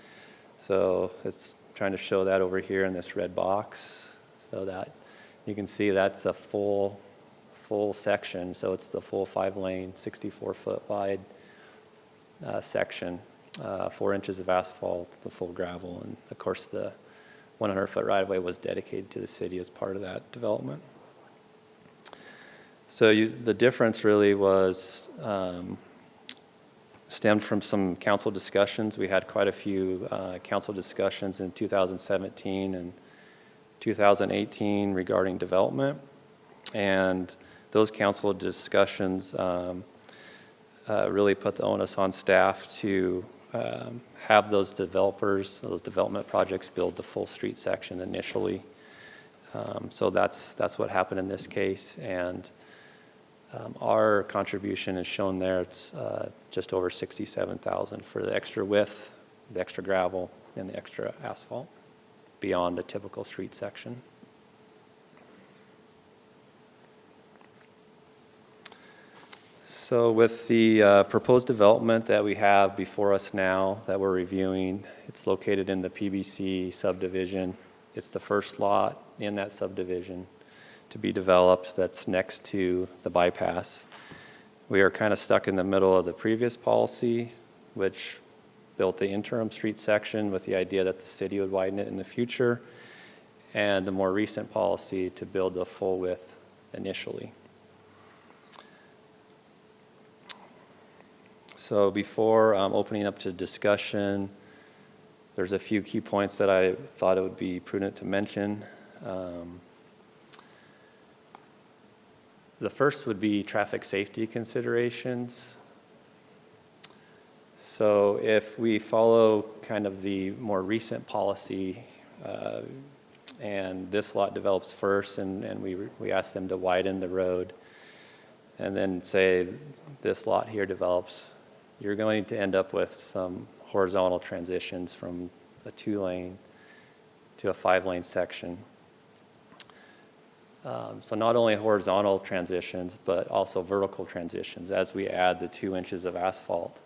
So it's trying to show that over here in this red box, so that you can see that's a full section. So it's the full 5-lane, 64-foot wide section, 4 inches of asphalt, the full gravel, and of course the 100-foot right-of-way was dedicated to the city as part of that development. So the difference really was stemmed from some council discussions. We had quite a few council discussions in 2017 and 2018 regarding development, and those council discussions really put the onus on staff to have those developers, those development projects build the full street section initially. So that's what happened in this case, and our contribution is shown there. It's just over $67,000 for the extra width, the extra gravel, and the extra asphalt beyond the typical street section. So with the proposed development that we have before us now that we're reviewing, it's located in the PBC subdivision. It's the first lot in that subdivision to be developed that's next to the bypass. We are kind of stuck in the middle of the previous policy, which built the interim street section with the idea that the city would widen it in the future, and the more recent policy to build the full width initially. So before opening up to discussion, there's a few key points that I thought it would be prudent to mention. The first would be traffic safety considerations. So if we follow kind of the more recent policy and this lot develops first and we ask them to widen the road, and then say this lot here develops, you're going to end up with some horizontal transitions from a 2-lane to a 5-lane section. So not only horizontal transitions, but also vertical transitions. As we add the 2 inches of asphalt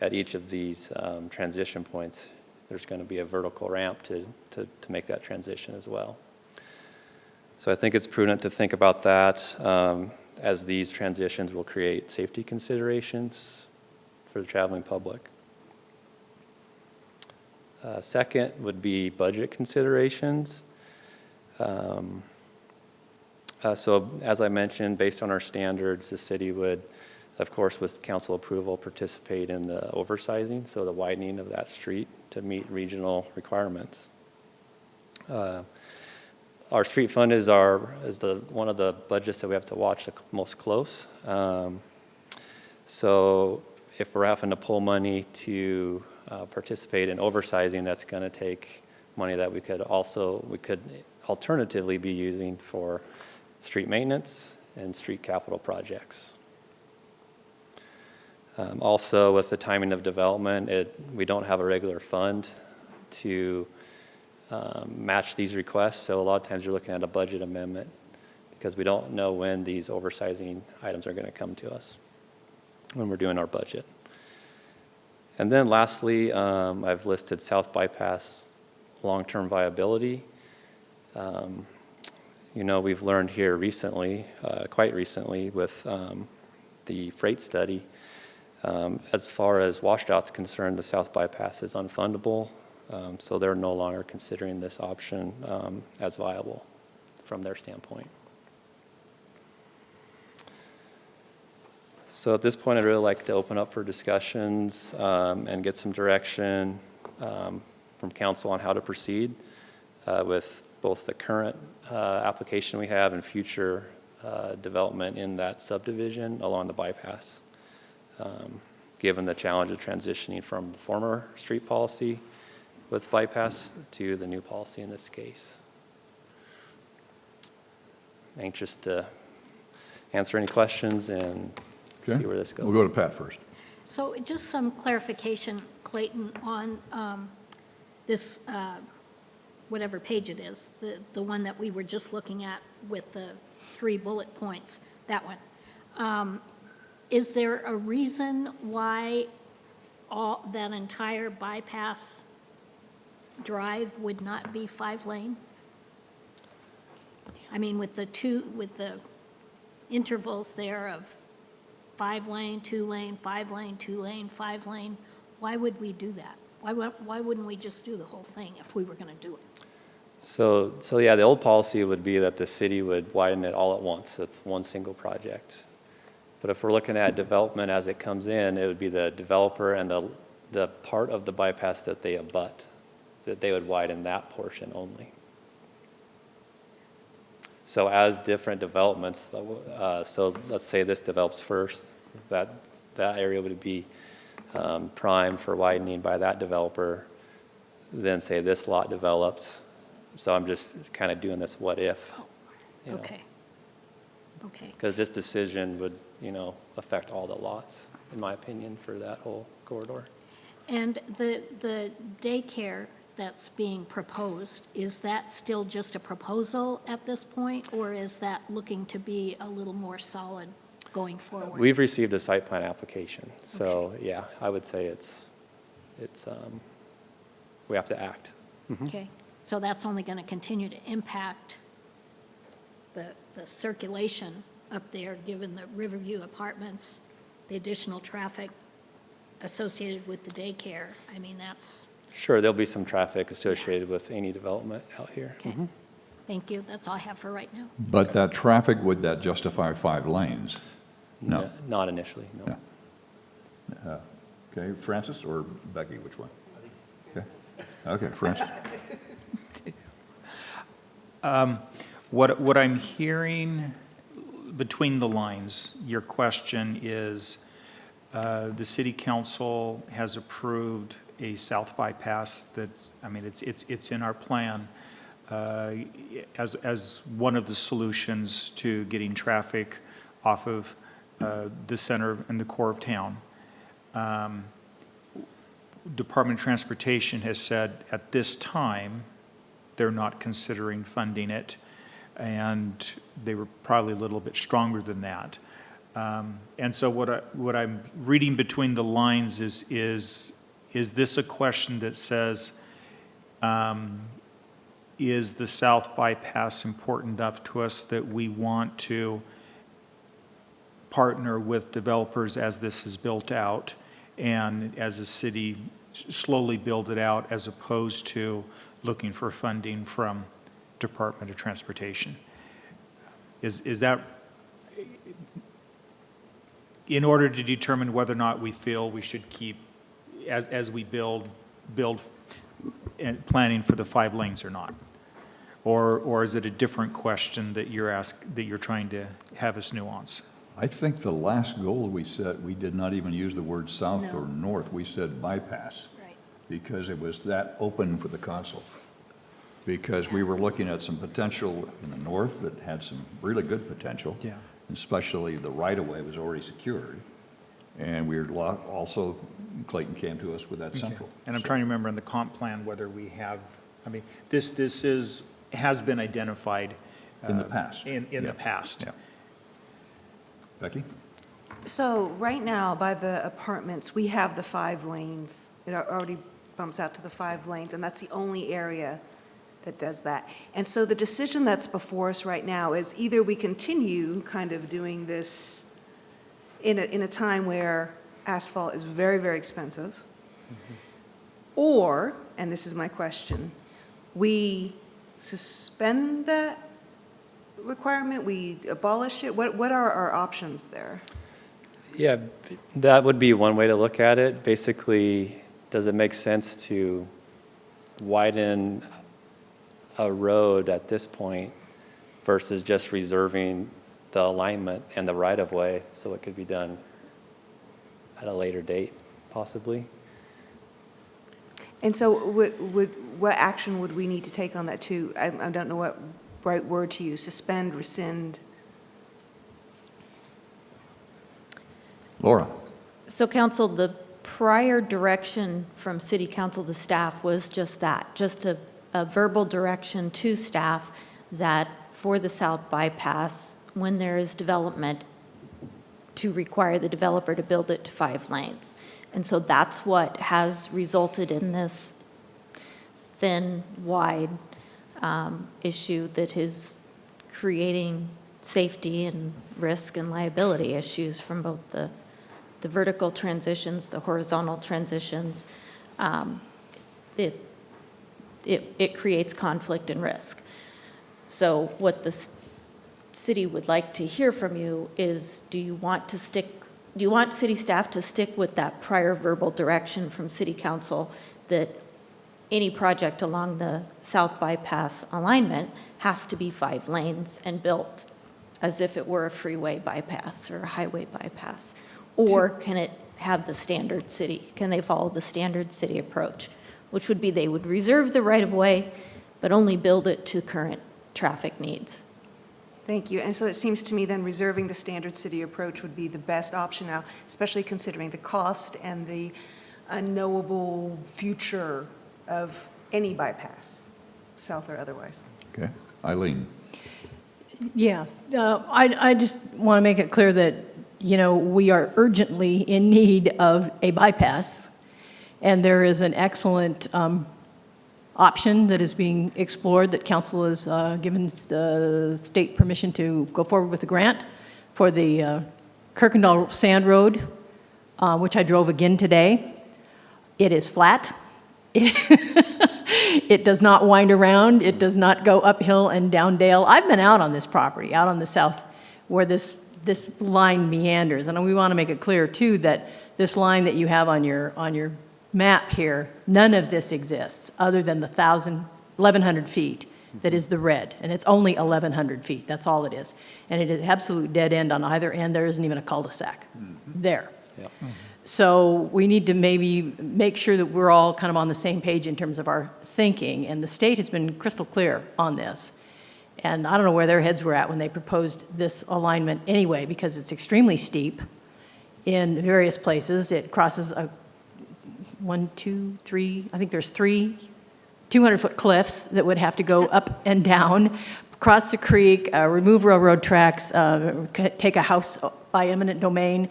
at each of these transition points, there's going to be a vertical ramp to make that transition as well. So I think it's prudent to think about that as these transitions will create safety considerations for the traveling public. Second would be budget considerations. So as I mentioned, based on our standards, the city would, of course, with council approval, participate in the oversizing, so the widening of that street to meet regional requirements. Our street fund is one of the budgets that we have to watch the most close. So if we're having to pull money to participate in oversizing, that's going to take money that we could alternatively be using for street maintenance and street capital projects. Also, with the timing of development, we don't have a regular fund to match these requests, so a lot of times you're looking at a budget amendment because we don't know when these oversizing items are going to come to us when we're doing our budget. And then lastly, I've listed South Bypass long-term viability. We've learned here recently, quite recently, with the freight study, as far as WashDOT's concerned, the South Bypass is unfundable, so they're no longer considering this option as viable from their standpoint. So at this point, I'd really like to open up for discussions and get some direction from council on how to proceed with both the current application we have and future development in that subdivision along the bypass. given the challenge of transitioning from the former street policy with bypass to the new policy in this case. Anxious to answer any questions and Okay. see where this goes. We'll go to Pat first. So just some clarification, Clayton, on this, whatever page it is, the one that we were just looking at with the 3 bullet points, that one. Is there a reason why that entire bypass drive would not be 5-lane? I mean, with the intervals there of 5-lane, 2-lane, 5-lane, 2-lane, 5-lane, why would we do that? Why wouldn't we just do the whole thing if we were going to do it? So yeah, the old policy would be that the city would widen it all at once. It's one single project. But if we're looking at development as it comes in, it would be the developer and the part of the bypass that they abut, that they would widen that portion only. So as different developments, so let's say this develops first, that area would be prime for widening by that developer. Then say this lot develops. So I'm just kind of doing this what if. Okay. Okay. Because this decision would, affect all the lots, in my opinion, for that whole corridor. And the daycare that's being proposed, is that still just a proposal at this point, or is that looking to be a little more solid going forward? We've received a site plan application, so yeah, I would say it's we have to act. Okay, so that's only going to continue to impact the circulation up there, given the Riverview Apartments, the additional traffic associated with the daycare. I mean, that's, Sure, there'll be some traffic associated with any development out here. okay. Thank you, that's all I have for right now. But that traffic, would that justify 5 lanes? No. Not initially, no. Yeah. Okay, Francis or Becky, which one? Okay, okay, Francis. What I'm hearing between the lines, your question is, the city council has approved a south bypass that's, I mean, it's in our plan as one of the solutions to getting traffic off of the center and the core of town. Department of Transportation has said at this time, they're not considering funding it, and they were probably a little bit stronger than that. And so what I'm reading between the lines is this a question that says, is the south bypass important enough to us that we want to partner with developers as this is built out and as a city slowly build it out, as opposed to looking for funding from Department of Transportation? Is that in order to determine whether or not we feel we should keep, as we build and planning for the 5 lanes or not? Or is it a different question that you're trying to have us nuance? I think the last goal we set, we did not even use the word south No. or north. We said bypass. Right. Because it was that open for the council. Because we were looking at some potential in the north that had some really good potential. Yeah. Especially the right-of-way was already secured. And we were also, Clayton came to us with that central. And I'm trying to remember in the comp plan whether we have, I mean, this has been identified. In the past. In Yeah. the past. Yeah. Becky? So right now, by the apartments, we have the 5 lanes. It already bumps out to the 5 lanes, and that's the only area that does that. And so the decision that's before us right now is either we continue kind of doing this in a time where asphalt is very, very expensive, or, and this is my question, we suspend that requirement, we abolish it? What are our options there? Yeah, that would be one way to look at it. Basically, does it make sense to widen a road at this point versus just reserving the alignment and the right-of-way so it could be done at a later date, possibly. And so what action would we need to take on that too? I don't know what right word to use, suspend, rescind? Laura? So council, the prior direction from city council to staff was just that, just a verbal direction to staff that for the south bypass, when there is development, to require the developer to build it to 5 lanes. And so that's what has resulted in this thin, wide issue that is creating safety and risk and liability issues from both the vertical transitions, the horizontal transitions. It creates conflict and risk. So what the city would like to hear from you is, do you want city staff to stick with that prior verbal direction from city council that any project along the south bypass alignment has to be 5 lanes and built as if it were a freeway bypass or a highway bypass? Or can it have the standard city? Can they follow the standard city approach, which would be they would reserve the right-of-way, but only build it to current traffic needs? Thank you. And so it seems to me then reserving the standard city approach would be the best option now, especially considering the cost and the unknowable future of any bypass, south or otherwise. Okay. Eileen? Yeah, I just want to make it clear that, we are urgently in need of a bypass, and there is an excellent option that is being explored that council has given the state permission to go forward with the grant for the Kirkendall Sand Road, which I drove again today. It is flat. It does not wind around. It does not go uphill and down dale. I've been out on this property, out on the south, where this line meanders. And we want to make it clear, too, that this line that you have on your map here, none of this exists other than the 1,100 feet that is the red. And it's only 1,100 feet. That's all it is. And it is an absolute dead end on either end. There isn't even a cul-de-sac there. Yep. So we need to maybe make sure that we're all kind of on the same page in terms of our thinking, and the state has been crystal clear on this. And I don't know where their heads were at when they proposed this alignment anyway, because it's extremely steep in various places. It crosses I think there's 3 200-foot cliffs that would have to go up and down, cross the creek, remove railroad tracks, take a house by eminent domain,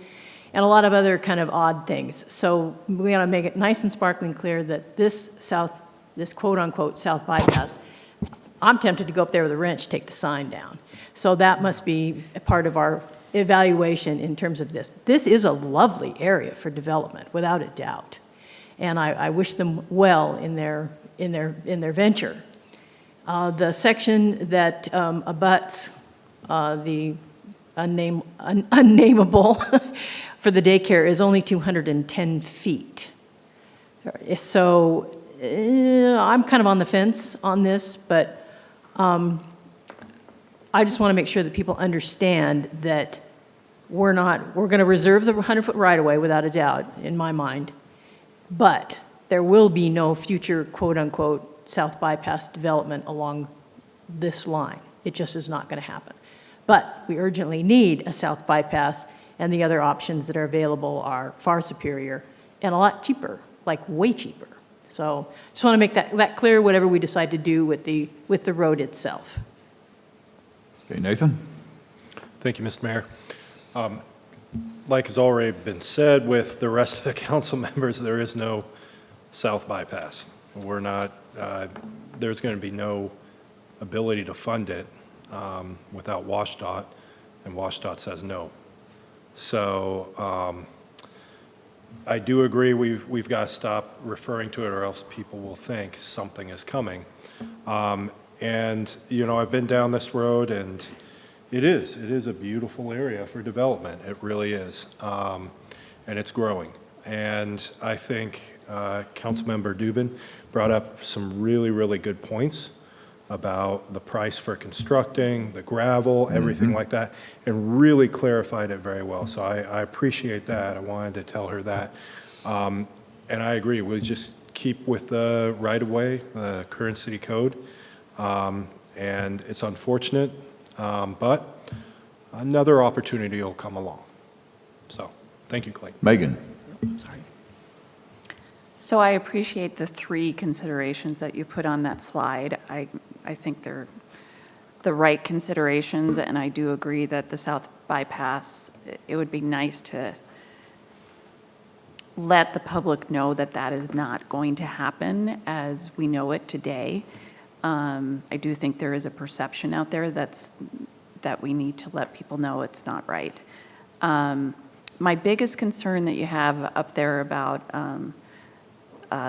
and a lot of other kind of odd things. So we got to make it nice and sparkling clear that this quote-unquote south bypass, I'm tempted to go up there with a wrench, take the sign down. So that must be a part of our evaluation in terms of this. This is a lovely area for development, without a doubt. And I wish them well in their venture. The section that abuts the unnameable for the daycare is only 210 feet. So I'm kind of on the fence on this, but I just want to make sure that people understand that we're going to reserve the 100-foot right-of-way without a doubt, in my mind, but there will be no future quote-unquote south bypass development along this line. It just is not going to happen. But we urgently need a south bypass, and the other options that are available are far superior and a lot cheaper, like way cheaper. So just want to make that clear, whatever we decide to do with the road itself. Okay, Nathan? Thank you, Mr. Mayor. Like has already been said with the rest of the council members, there is no south bypass. We're not, there's going to be no ability to fund it without WashDOT, and WashDOT says no. So I do agree we've got to stop referring to it, or else people will think something is coming. And, I've been down this road, and it is a beautiful area for development. It really is. And it's growing. And I think Councilmember Dubin brought up some really, really good points. about the price for constructing, the gravel, everything like that, and really clarified it very well. So I appreciate that. I wanted to tell her that. And I agree, we just keep with the right-of-way, the current city code. And it's unfortunate, but another opportunity will come along. So, thank you, Clayton. Megan? Sorry. So I appreciate the 3 considerations that you put on that slide. I think they're the right considerations, and I do agree that the South Bypass, it would be nice to let the public know that that is not going to happen as we know it today. I do think there is a perception out there that we need to let people know it's not right. My biggest concern that you have up there about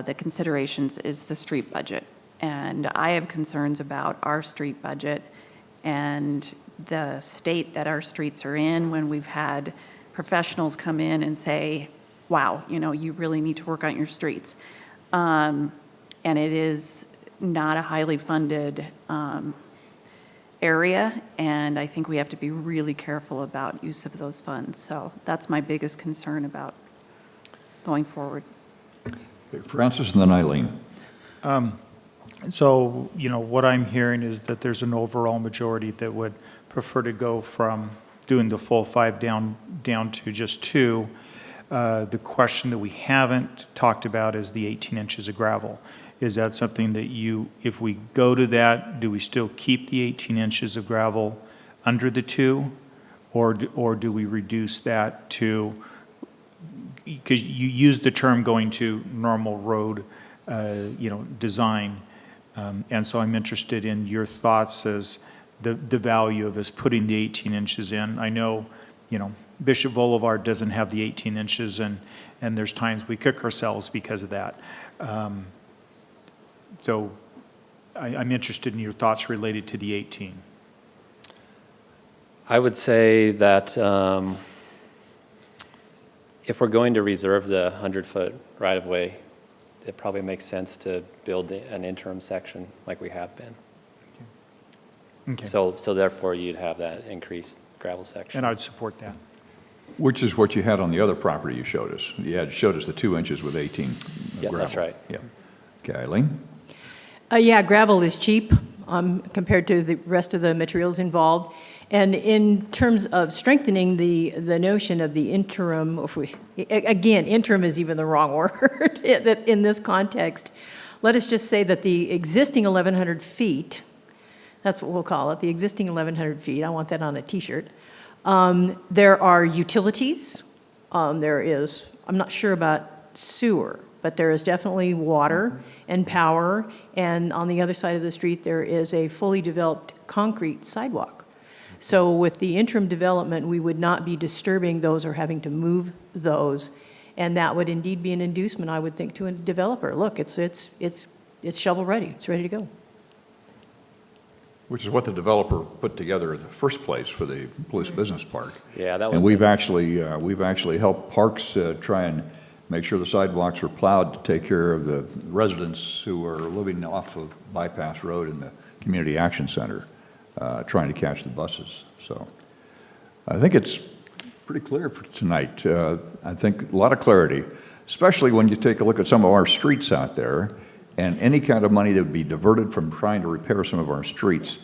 the considerations is the street budget. And I have concerns about our street budget and the state that our streets are in when we've had professionals come in and say, wow, you really need to work on your streets. And it is not a highly funded area, and I think we have to be really careful about use of those funds. So that's my biggest concern about going forward. Francis and then Eileen. So, what I'm hearing is that there's an overall majority that would prefer to go from doing the full 5 down to just 2. The question that we haven't talked about is the 18 inches of gravel. Is that something that if we go to that, do we still keep the 18 inches of gravel under the 2? Or do we reduce that to, because you use the term going to normal road, design. And so I'm interested in your thoughts as the value of us putting the 18 inches in. I know, Bishop Boulevard doesn't have the 18 inches, and there's times we kick ourselves because of that. So I'm interested in your thoughts related to the 18. I would say that if we're going to reserve the 100-foot right-of-way, it probably makes sense to build an interim section like we have been. Okay. So therefore, you'd have that increased gravel section. And I'd support that. Which is what you had on the other property you showed us. You showed us the 2 inches with 18 Yeah, gravel. that's right. Yeah. Okay, Eileen? Yeah, gravel is cheap compared to the rest of the materials involved. And in terms of strengthening the notion of the interim, again, interim is even the wrong word in this context. Let us just say that the existing 1,100 feet, that's what we'll call it, the existing 1,100 feet, I want that on a T-shirt. There are utilities. There is, I'm not sure about sewer, but there is definitely water and power. And on the other side of the street, there is a fully developed concrete sidewalk. So with the interim development, we would not be disturbing those or having to move those. And that would indeed be an inducement, I would think, to a developer. Look, it's shovel ready. It's ready to go. Which is what the developer put together in the first place for the Police Business Park. Yeah, that was. And we've actually helped parks try and make sure the sidewalks are plowed to take care of the residents who are living off of Bypass Road in the Community Action Center, trying to catch the buses. So I think it's pretty clear for tonight. I think a lot of clarity, especially when you take a look at some of our streets out there, and any kind of money that would be diverted from trying to repair some of our streets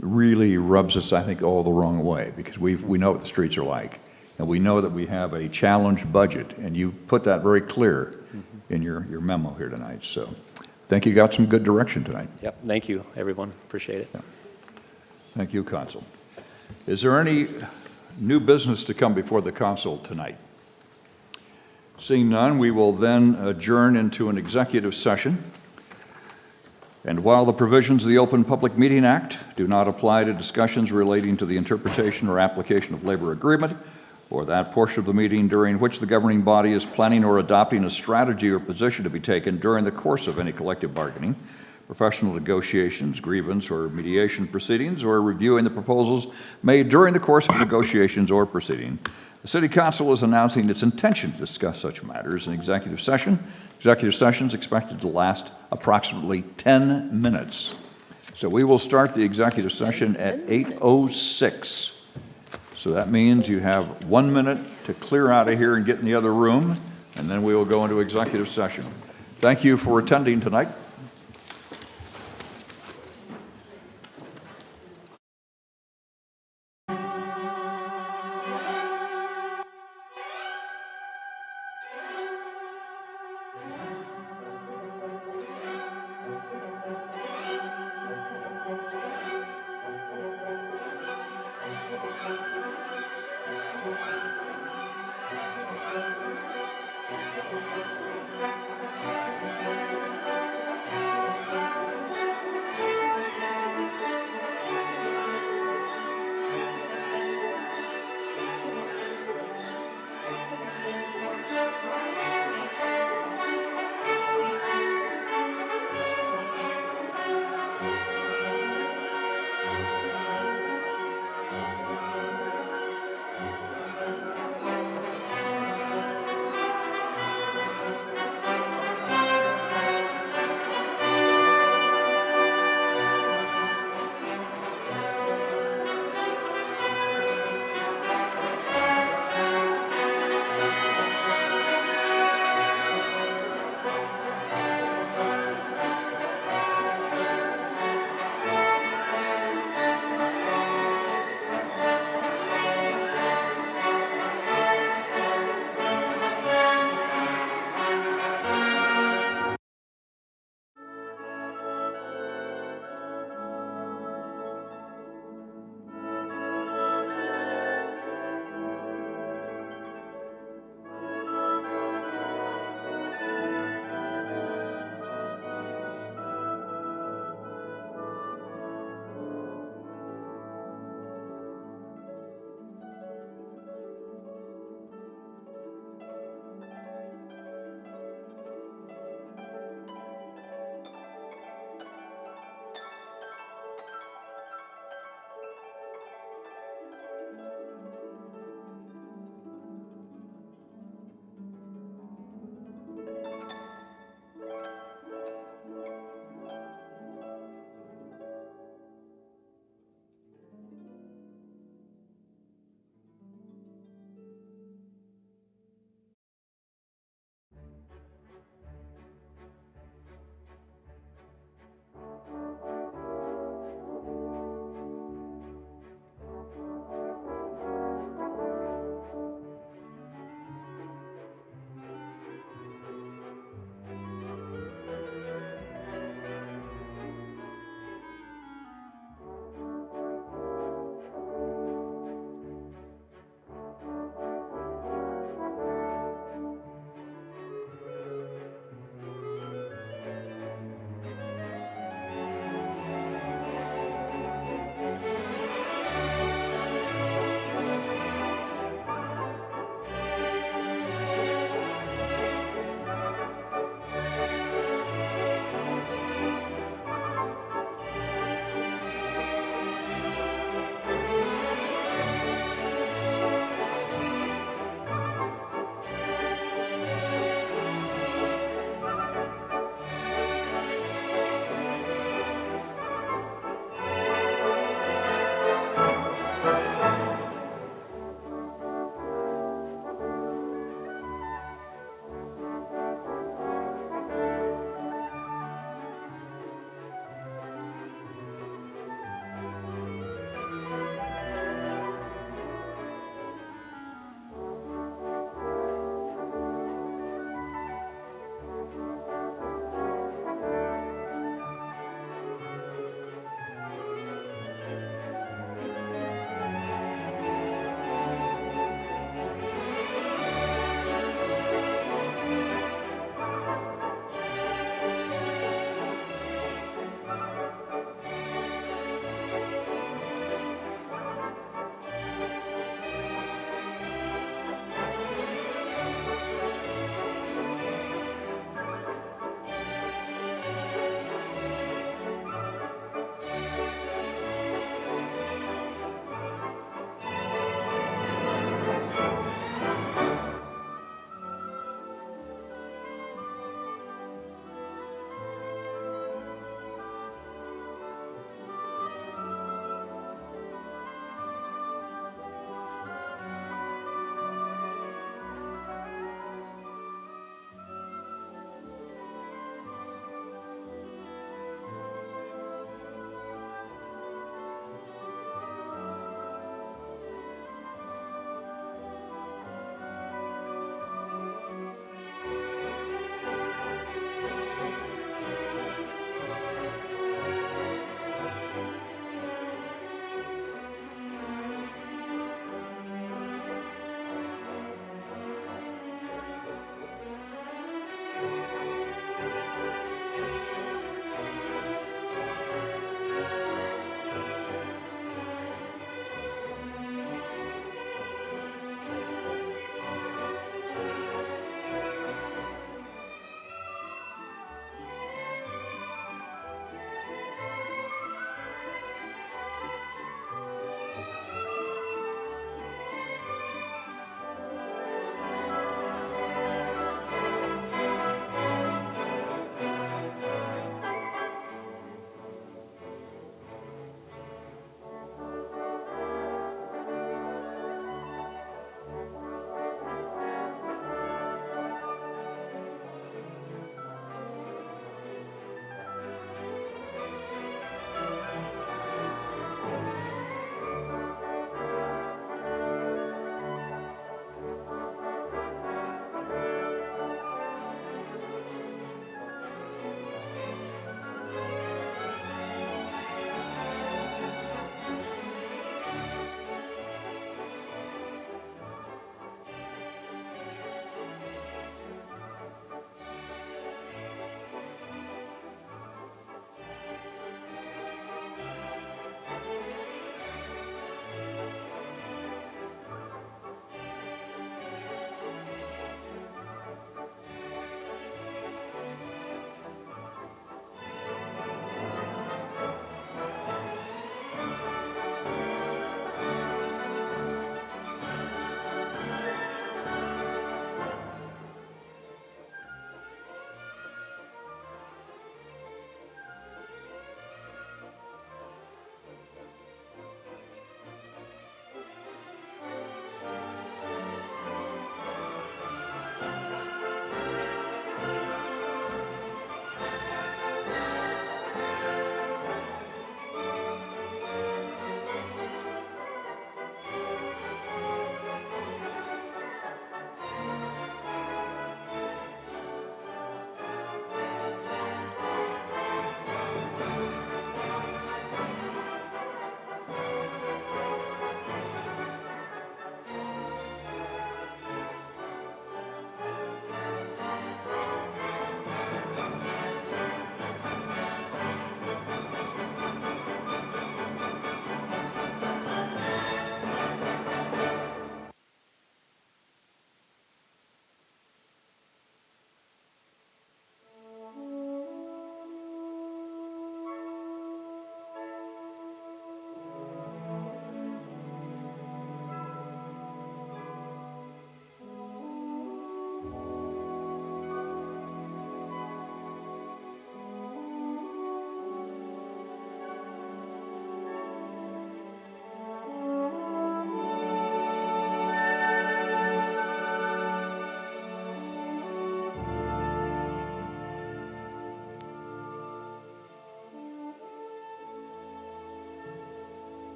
really rubs us, I think, all the wrong way, because we know what the streets are like. And we know that we have a challenged budget, and you put that very clear in your memo here tonight. So I think you got some good direction tonight. Yep, thank you, everyone. Appreciate it. Yeah. Thank you, Consul. Is there any new business to come before the Consul tonight? Seeing none, we will then adjourn into an executive session. And while the provisions of the Open Public Meeting Act do not apply to discussions relating to the interpretation or application of labor agreement, or that portion of the meeting during which the governing body is planning or adopting a strategy or position to be taken during the course of any collective bargaining, professional negotiations, grievance, or mediation proceedings, or reviewing the proposals made during the course of negotiations or proceeding, the City Council is announcing its intention to discuss such matters in executive session. Executive session is expected to last approximately 10 minutes. So we will start the executive session at 8:06. So that means you have 1 minute to clear out of here and get in the other room, and then we will go into executive session. Thank you for attending tonight.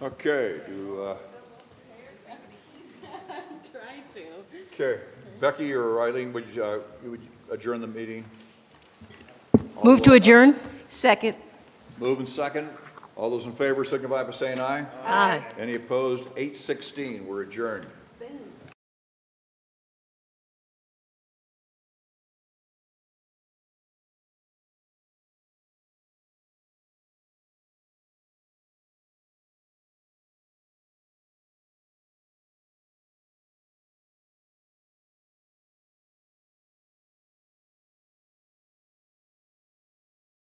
Okay, okay, Becky or Eileen, would you adjourn the meeting? Move to adjourn? Second. Move and second. All those in favor signify by saying aye. Aye. Any opposed? 8:16, we're adjourned.